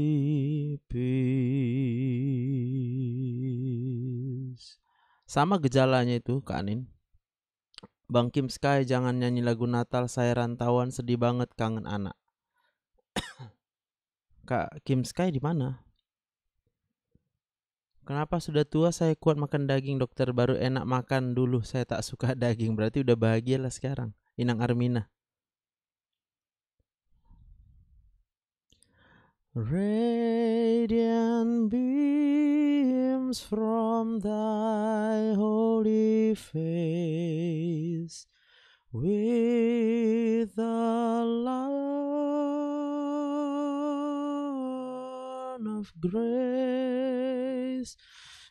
peace. Sama gejalanya itu, Kak Anin. Bang Kim Sky, jangan nyanyi lagu Natal, saya rantauan, sedih banget, kangen anak. Kak Kim Sky di mana? Kenapa sudah tua saya kuat makan daging, dokter, baru enak makan, dulu saya tak suka daging, berarti udah bahagia lah sekarang. Inang Armina. Radiant beams from thy holy face, with the lawn of grace,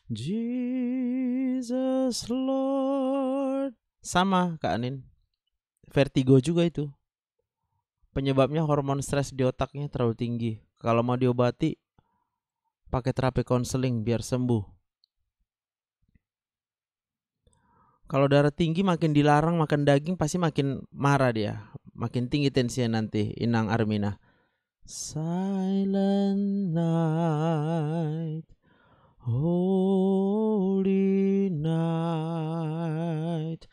Jesus Lord. Sama Kak Anin, vertigo juga itu. Penyebabnya hormon stres di otaknya terlalu tinggi. Kalau mau diobati, pakai terapi konseling biar sembuh. Kalau darah tinggi makin dilarang makan daging, pasti makin marah dia. Makin tinggi tensinya nanti, Inang Armina. Silent night, holy night,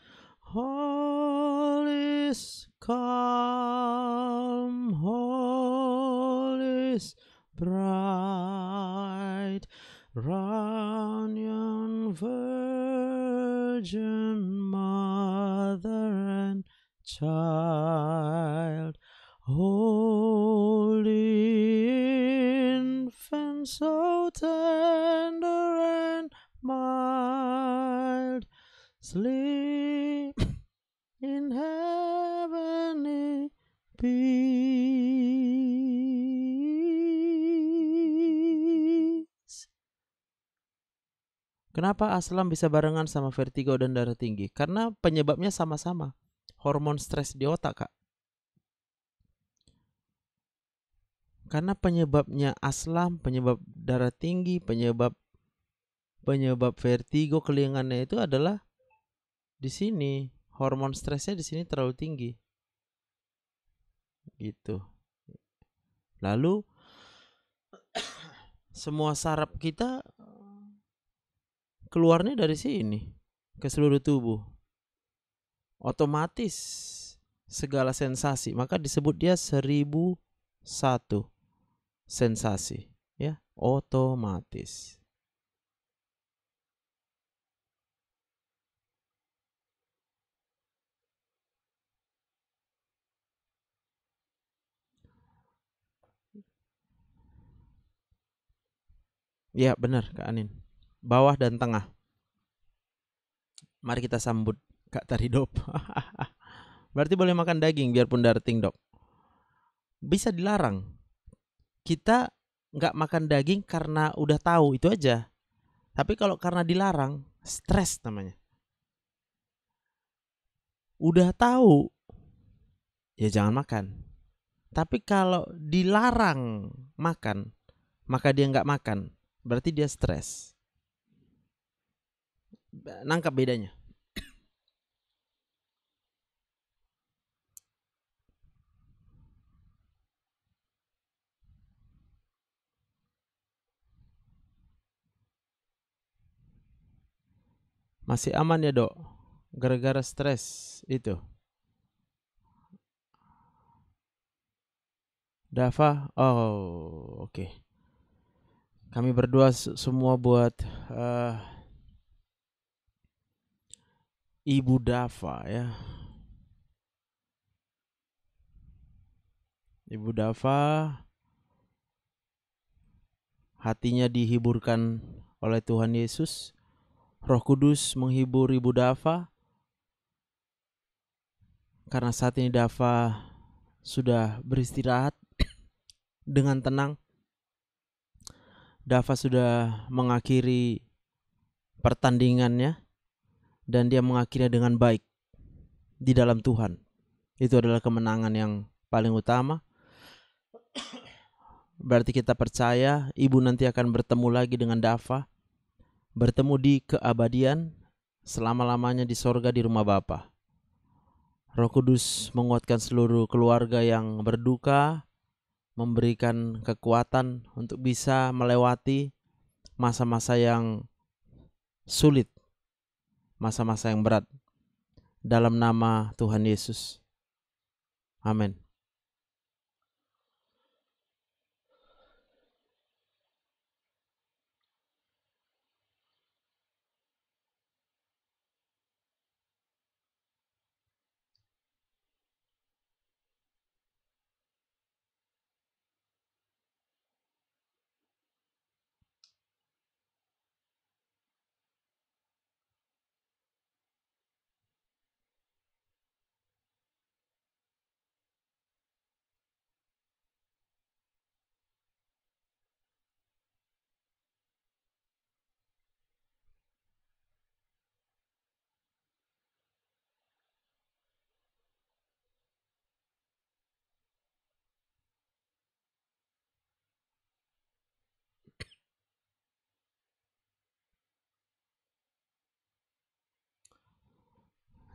all is calm, all is bright, round yon virgin mother and child, holy infant, so tender and mild, sleep in heavenly peace. Kenapa aslam bisa barengan sama vertigo dan darah tinggi? Karena penyebabnya sama-sama. Hormon stres di otak, Kak. Karena penyebabnya aslam, penyebab darah tinggi, penyebab vertigo, kelingannya itu adalah di sini. Hormon stresnya di sini terlalu tinggi. Gitu. Lalu semua saraf kita keluarnya dari sini ke seluruh tubuh. Otomatis segala sensasi, maka disebut dia 1001 sensasi, ya, otomatis. Ya benar Kak Anin, bawah dan tengah. Mari kita sambut Kak Taridop. Berarti boleh makan daging biarpun darting, Dok. Bisa dilarang. Kita nggak makan daging karena udah tahu itu aja. Tapi kalau karena dilarang, stres namanya. Udah tahu, ya jangan makan. Tapi kalau dilarang makan, maka dia nggak makan. Berarti dia stres. Nangkap bedanya. Masih aman ya, Dok? Gara-gara stres itu. Dava, oh oke. Kami berdua semua buat uh, Ibu Dava ya. Ibu Dava hatinya dihiburkan oleh Tuhan Yesus. Roh Kudus menghibur Ibu Dava karena saat ini Dava sudah beristirahat dengan tenang. Dava sudah mengakhiri pertandingannya dan dia mengakhirinya dengan baik di dalam Tuhan. Itu adalah kemenangan yang paling utama. Berarti kita percaya ibu nanti akan bertemu lagi dengan Dava, bertemu di keabadian, selama-lamanya di sorga di rumah Bapa. Roh Kudus menguatkan seluruh keluarga yang berduka, memberikan kekuatan untuk bisa melewati masa-masa yang sulit, masa-masa yang berat. Dalam nama Tuhan Yesus. Amin.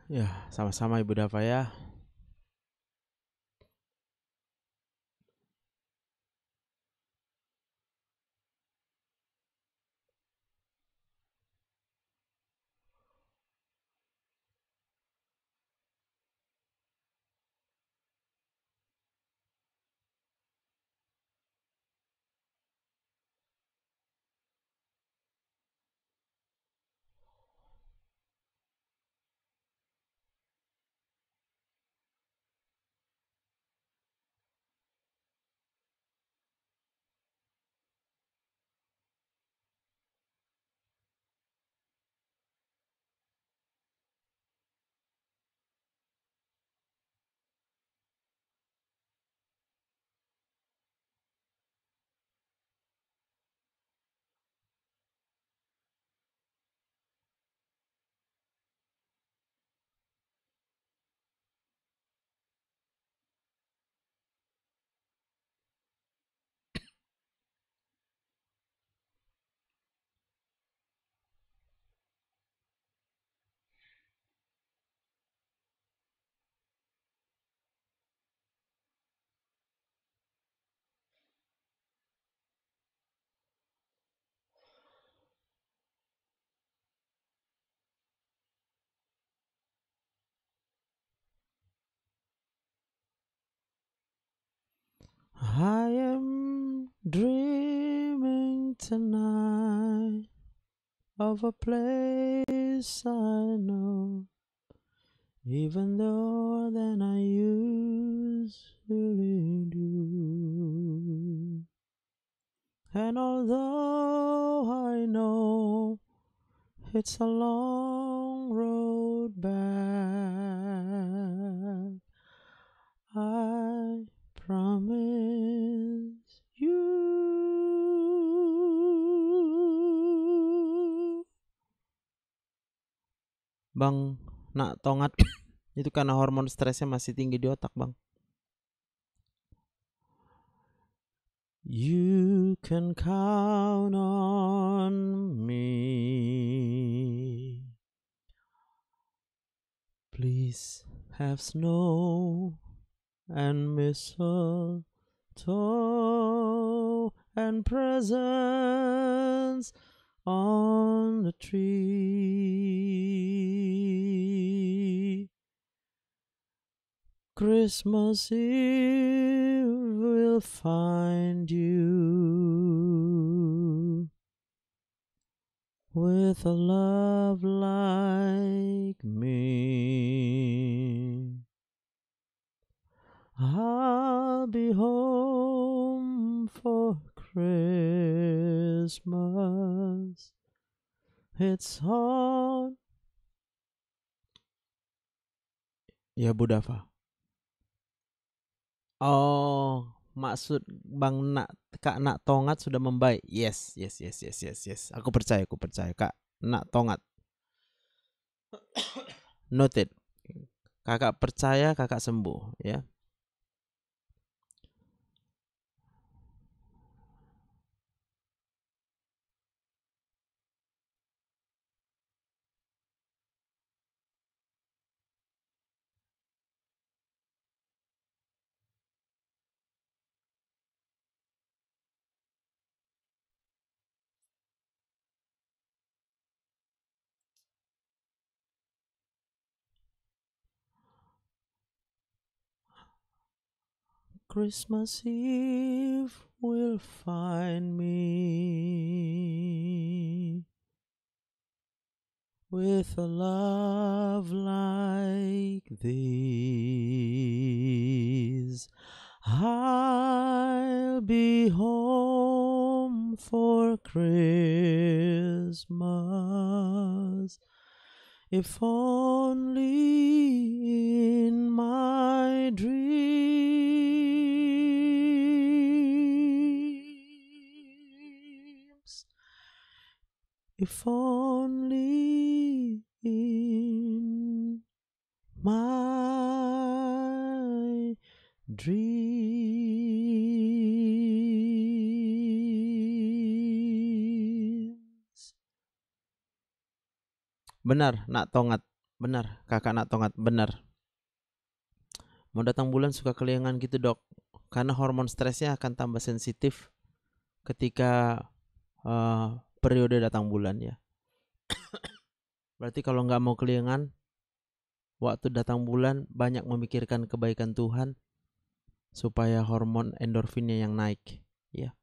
Ya, sama-sama Ibu Dava ya. I am dreaming tonight of a place I know, even though than I usually do. And although I know it's a long road back, I promise you. Bang, nak tongat itu karena hormon stresnya masih tinggi di otak, Bang. You can count on me. Please have snow and mistletoe and presents on the tree. Christmas Eve will find you with a love like me. I'll be home for Christmas. It's on. Ya Budafa. Oh, maksud Bang Nak, Kak Nak Tongat sudah membaik. Yes. Aku percaya Kak Nak Tongat. Noted. Kakak percaya kakak sembuh, ya. Christmas Eve will find me with a love like this. I'll be home for Christmas, if only in my dreams. If only in my dreams. Benar, Nak Tongat. Benar, kakak Nak Tongat. Benar. Mau datang bulan suka keliangan gitu, Dok. Karena hormon stresnya akan tambah sensitif ketika periode datang bulan, ya. Berarti kalau nggak mau keliangan waktu datang bulan, banyak memikirkan kebaikan Tuhan supaya hormon endorfinnya yang naik, ya.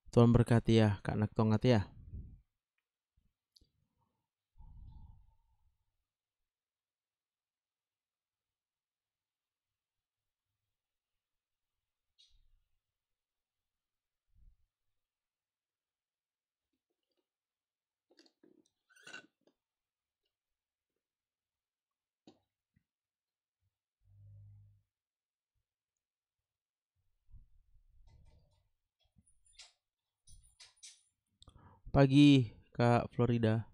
Tuhan berkati ya Kak Nak Tongat ya. Pagi Kak Florida.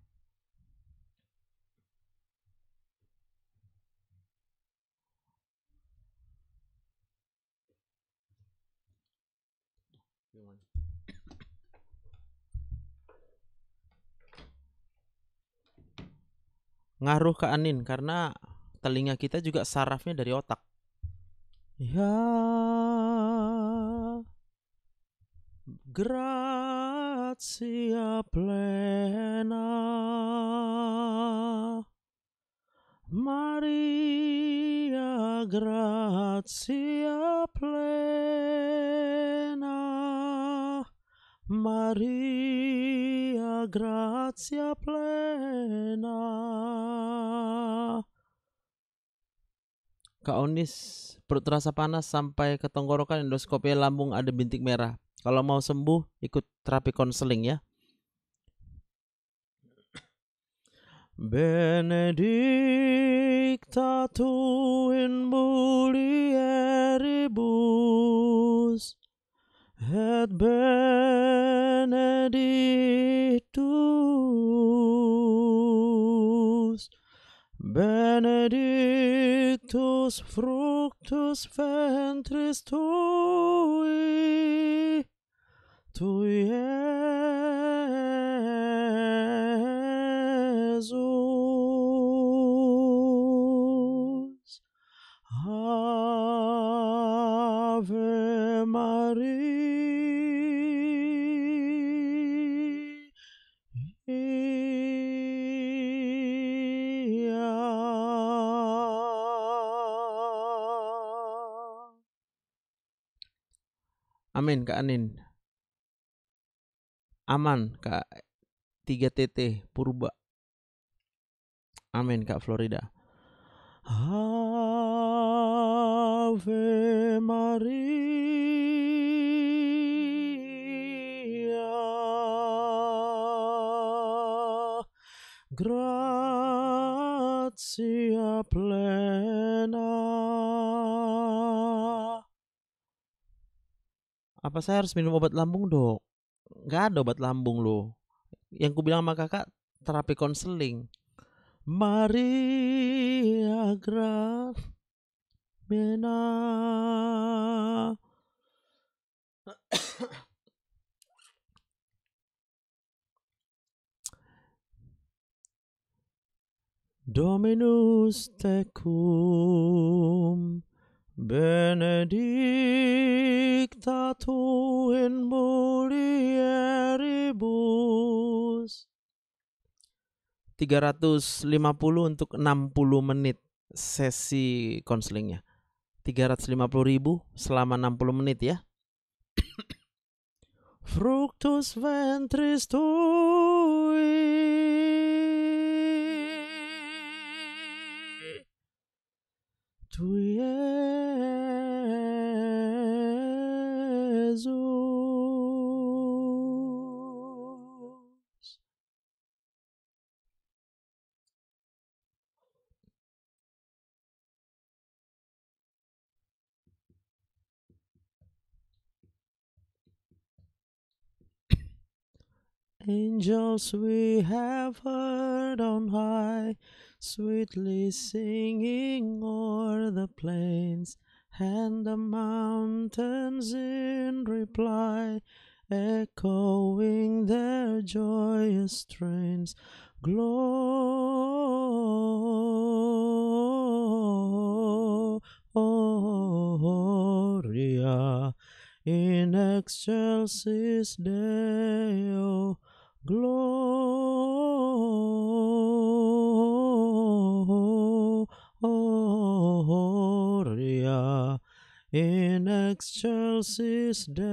Ngaruh ke Anin karena telinga kita juga sarafnya dari otak. Ya, gratia plena, Maria, gratia plena, Maria, gratia plena. Kak Onis, perut terasa panas sampai ke tenggorokan, endoskopi lambung ada bintik merah. Kalau mau sembuh, ikut terapi konseling ya. Benedicta tu in mulieribus, et benedictus fructus ventris tui, Jesus. Ave Maria. Amin Kak Anin. Aman Kak 3TT Purba. Amin Kak Florida. Ave Maria, gratia plena. Apa saya harus minum obat lambung, Dok? Nggak ada obat lambung loh. Yang ku bilang sama kakak terapi konseling. Maria Gravena. Dominus tecum, benedicta tu in mulieribus. 350 untuk 60 menit sesi konselingnya. 350.000 selama 60 menit ya. Fructus ventris tui, tui Jesus. Angels we have heard on high, sweetly singing o'er the plains, and the mountains in reply, echoing their joyous strains. Gloria in excelsis Deo. Gloria in excelsis Deo.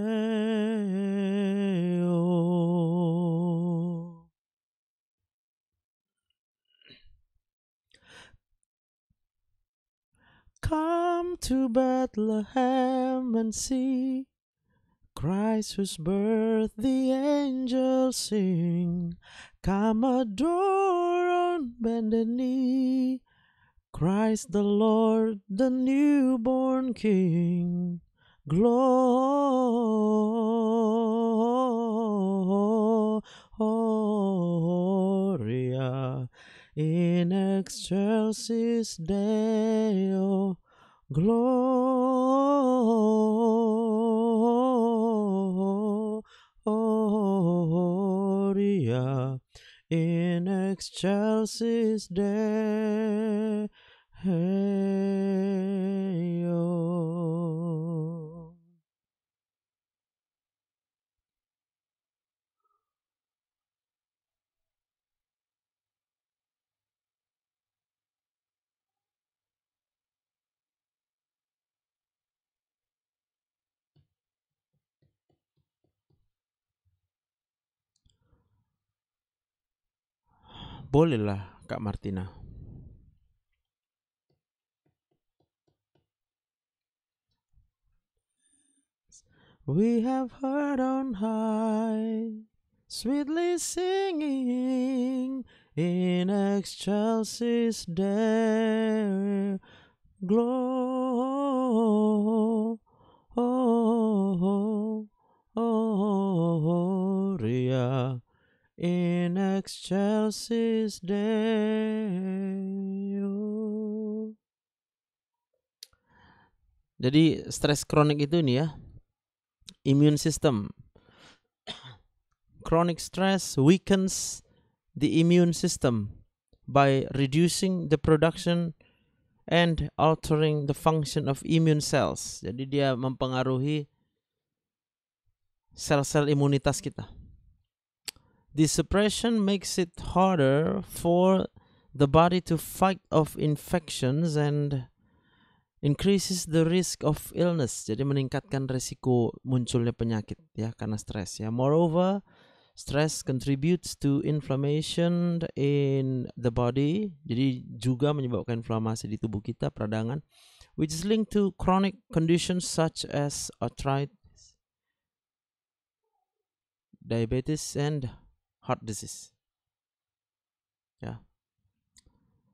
Come to Bethlehem and see Christ whose birth the angels sing. Come adore on bended knee Christ the Lord, the newborn King. Gloria in excelsis Deo. Gloria in excelsis Deo. Bolehlah Kak Martina. We have heard on high, sweetly singing in excelsis Deo Gloria in excelsis Deo. Jadi stres kronik itu nih ya, immune system. Chronic stress weakens the immune system by reducing the production and altering the function of immune cells. Jadi dia mempengaruhi sel-sel imunitas kita. This suppression makes it harder for the body to fight off infections and increases the risk of illness. Jadi meningkatkan resiko munculnya penyakit ya karena stres ya. Moreover, stress contributes to inflammation in the body. Jadi juga menyebabkan inflamasi di tubuh kita, peradangan, which is linked to chronic conditions such as arthritis, diabetes, and heart disease. Yeah.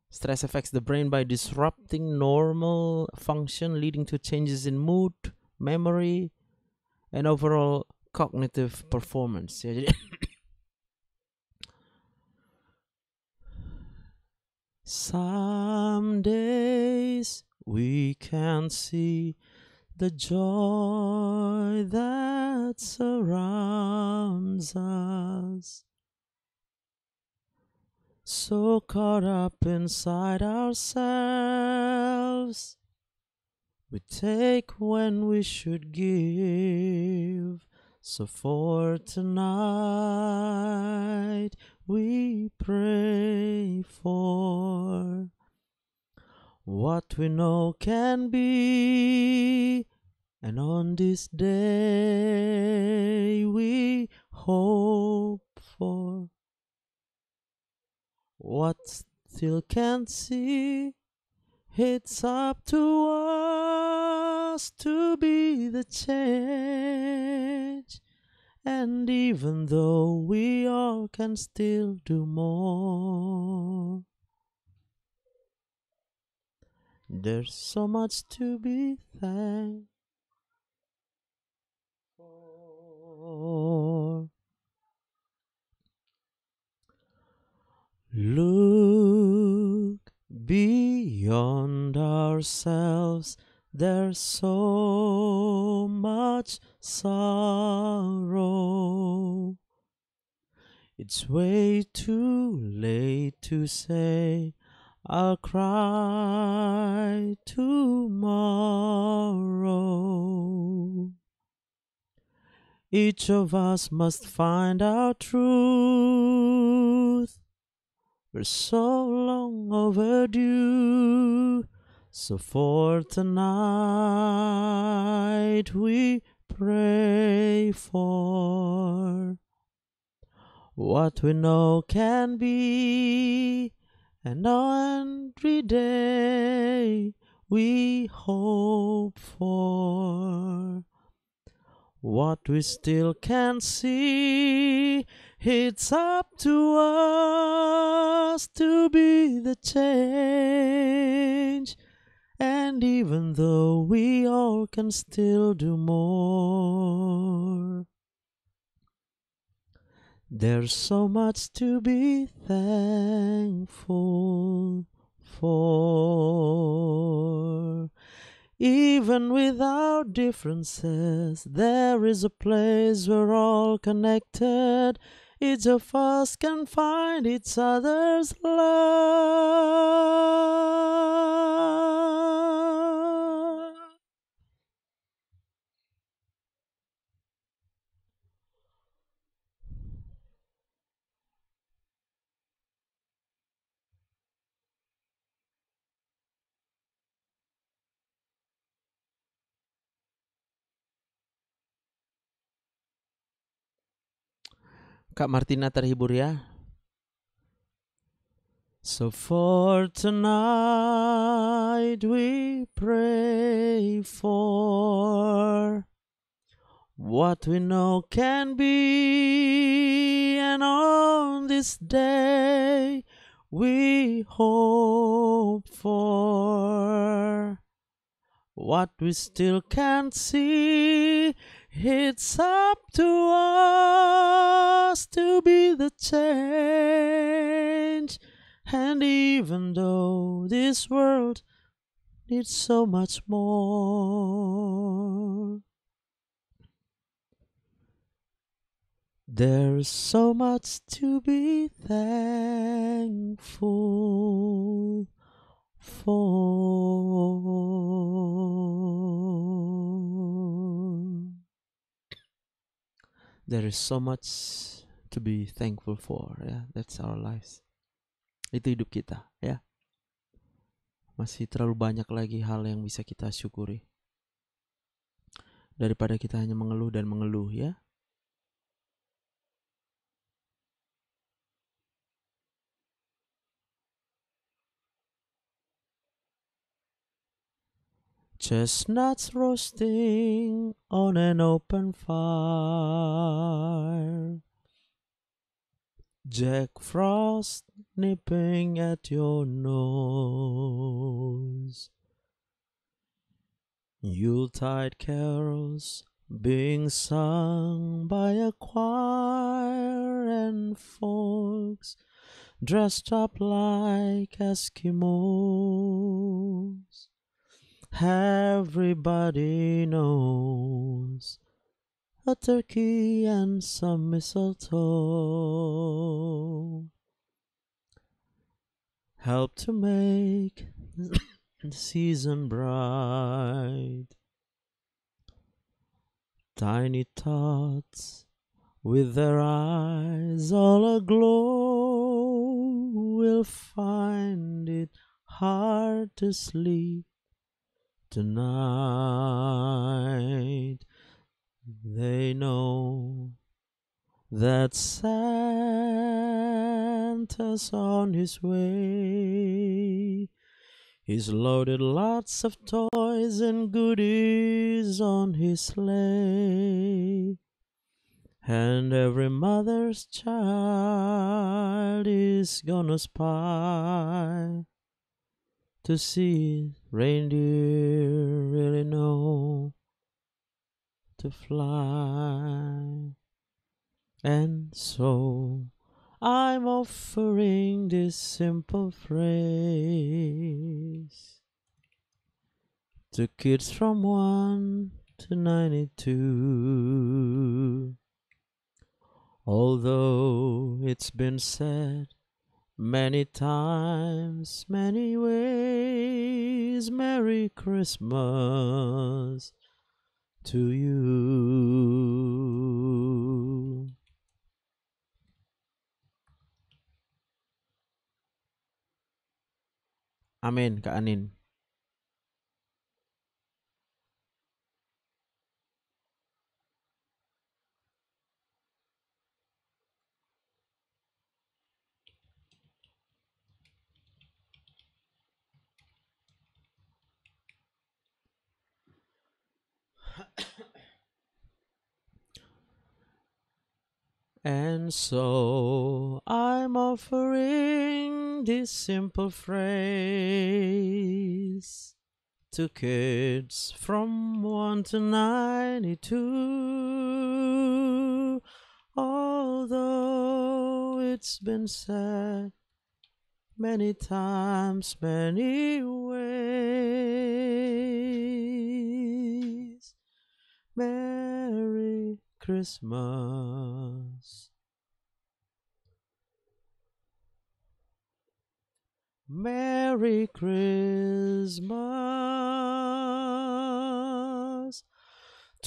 Stress affects the brain by disrupting normal function, leading to changes in mood, memory, and overall cognitive performance. Ya, jadi some days we can see the joy that surrounds us, so caught up inside ourselves, we take when we should give. So for tonight we pray for what we know can be, and on this day we hope for what still can't see. It's up to us to be the change, and even though we all can still do more, there's so much to be thankful for. Look beyond ourselves, there's so much sorrow. It's way too late to say, I'll cry tomorrow. Each of us must find our truth. We're so long overdue. So for tonight we pray for what we know can be, and on every day we hope for what we still can't see. It's up to us to be the change, and even though we all can still do more, there's so much to be thankful for. Even with our differences, there is a place we're all connected. Each of us can find each other's love. Kak Martina terhibur ya? So for tonight we pray for what we know can be, and on this day we hope for what we still can't see. It's up to us to be the change. And even though this world needs so much more, there's so much to be thankful for. There is so much to be thankful for, ya. That's our lives. Itu hidup kita, ya. Masih terlalu banyak lagi hal yang bisa kita syukuri daripada kita hanya mengeluh dan mengeluh, ya. Chestnuts roasting on an open fire, Jack Frost nipping at your nose, Yuletide carols being sung by a choir, and folks dressed up like Eskimos. Everybody knows a turkey and some mistletoe help to make the season bright. Tiny tots with their eyes all aglow will find it hard to sleep tonight. They know that Santa's on his way. He's loaded lots of toys and goodies on his sleigh, and every mother's child is gonna spy to see reindeer really know to fly. And so I'm offering this simple phrase to kids from 1 to 92. Although it's been said many times, many ways, Merry Christmas to you. Amin, Kak Anin. And so I'm offering this simple phrase to kids from 1 to 92. Although it's been said many times, many ways, Merry Christmas. Merry Christmas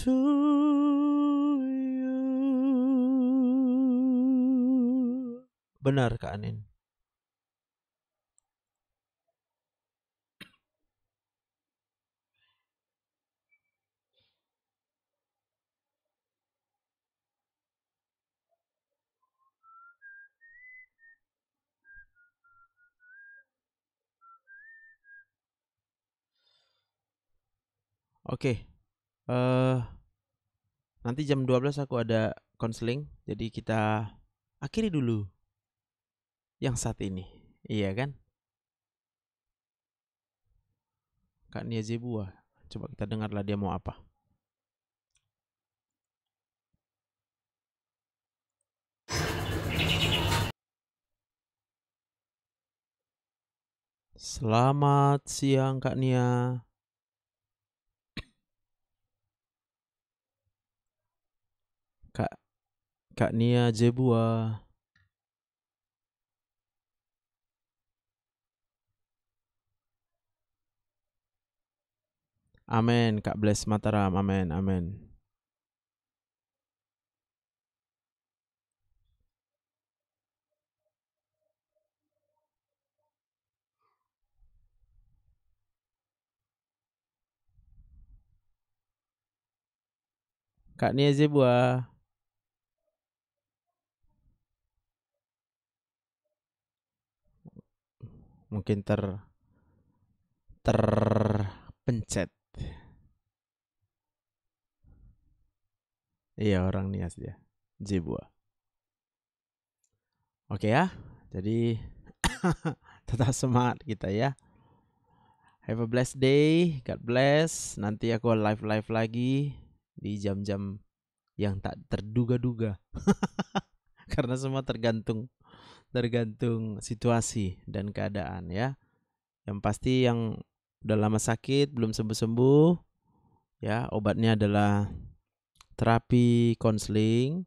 to you. Benar, Kak Anin. Oke. Nanti jam 12 aku ada konseling. Jadi kita akhiri dulu yang saat ini. Iya kan? Kak Nia Zebua. Coba kita dengarlah dia mau apa. Selamat siang Kak Nia. Kak Nia Zebua. Amin, Kak Bless Mataram. Amin, amin. Kak Nia Zebua. Mungkin terpencet. Iya, orang Nias dia. Zebua. Oke ya. Jadi tetap semangat kita ya. Have a blessed day. God bless. Nanti aku live lagi di jam-jam yang tak terduga-duga. Karena semua tergantung situasi dan keadaan ya. Yang pasti yang udah lama sakit belum sembuh-sembuh ya, obatnya adalah terapi konseling.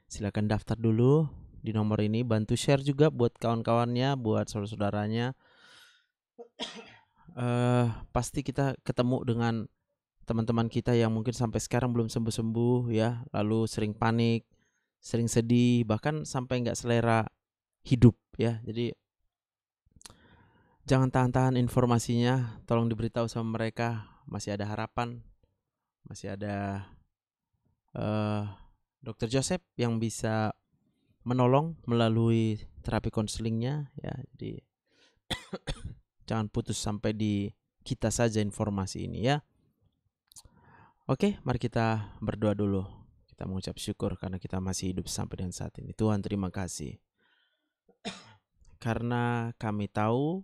Silakan daftar dulu di nomor ini, bantu share juga buat kawan-kawannya, buat saudara-saudaranya. Pasti kita ketemu dengan teman-teman kita yang mungkin sampai sekarang belum sembuh-sembuh ya, lalu sering panik, sering sedih, bahkan sampai nggak selera hidup ya. Jadi jangan tahan-tahan informasinya, tolong diberitahu sama mereka, masih ada harapan, masih ada Dr. Joseph yang bisa menolong melalui terapi konselingnya ya. Jadi jangan putus sampai di kita saja informasi ini ya. Oke, mari kita berdoa dulu. Kita mengucap syukur karena kita masih hidup sampai dengan saat ini. Tuhan, terima kasih. Karena kami tahu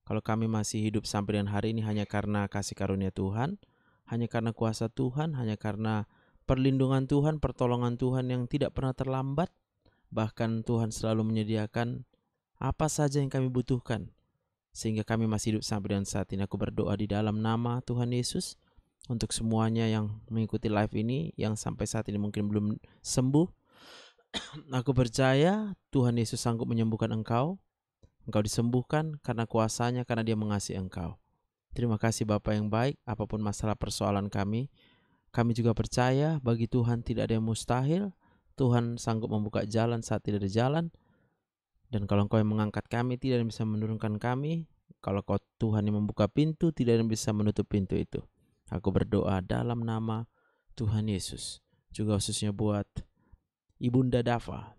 kalau kami masih hidup sampai dengan hari ini hanya karena kasih karunia Tuhan, hanya karena kuasa Tuhan, hanya karena perlindungan Tuhan, pertolongan Tuhan yang tidak pernah terlambat. Bahkan Tuhan selalu menyediakan apa saja yang kami butuhkan, sehingga kami masih hidup sampai dengan saat ini. Aku berdoa di dalam nama Tuhan Yesus untuk semuanya yang mengikuti live ini, yang sampai saat ini mungkin belum sembuh. Aku percaya Tuhan Yesus sanggup menyembuhkan engkau. Engkau disembuhkan karena kuasanya, karena Dia mengasihi engkau. Terima kasih Bapa yang baik. Apapun masalah persoalan kami juga percaya bagi Tuhan tidak ada yang mustahil. Tuhan sanggup membuka jalan saat tidak ada jalan. Dan kalau Engkau yang mengangkat kami, tidak ada yang bisa menurunkan kami. Kalau Kau Tuhan yang membuka pintu, tidak ada yang bisa menutup pintu itu. Aku berdoa dalam nama Tuhan Yesus. Juga khususnya buat Ibunda Dava.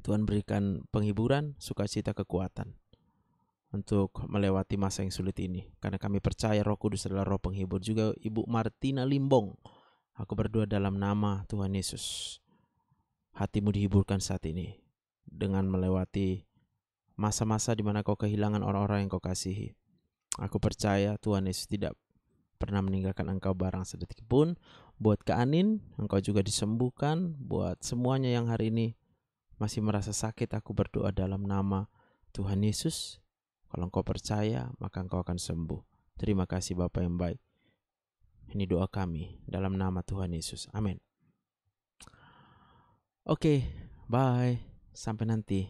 Tuhan berikan penghiburan, sukacita, kekuatan untuk melewati masa yang sulit ini. Karena kami percaya Roh Kudus adalah Roh penghibur. Juga Ibu Martina Limbong. Aku berdoa dalam nama Tuhan Yesus. Hatimu dihiburkan saat ini dengan melewati masa-masa di mana kau kehilangan orang-orang yang kau kasihi. Aku percaya Tuhan Yesus tidak pernah meninggalkan engkau barang sedetik pun. Buat Kak Anin, engkau juga disembuhkan. Buat semuanya yang hari ini masih merasa sakit, aku berdoa dalam nama Tuhan Yesus. Kalau engkau percaya, maka engkau akan sembuh. Terima kasih Bapa yang baik. Ini doa kami dalam nama Tuhan Yesus. Amin. Oke, bye. Sampai nanti.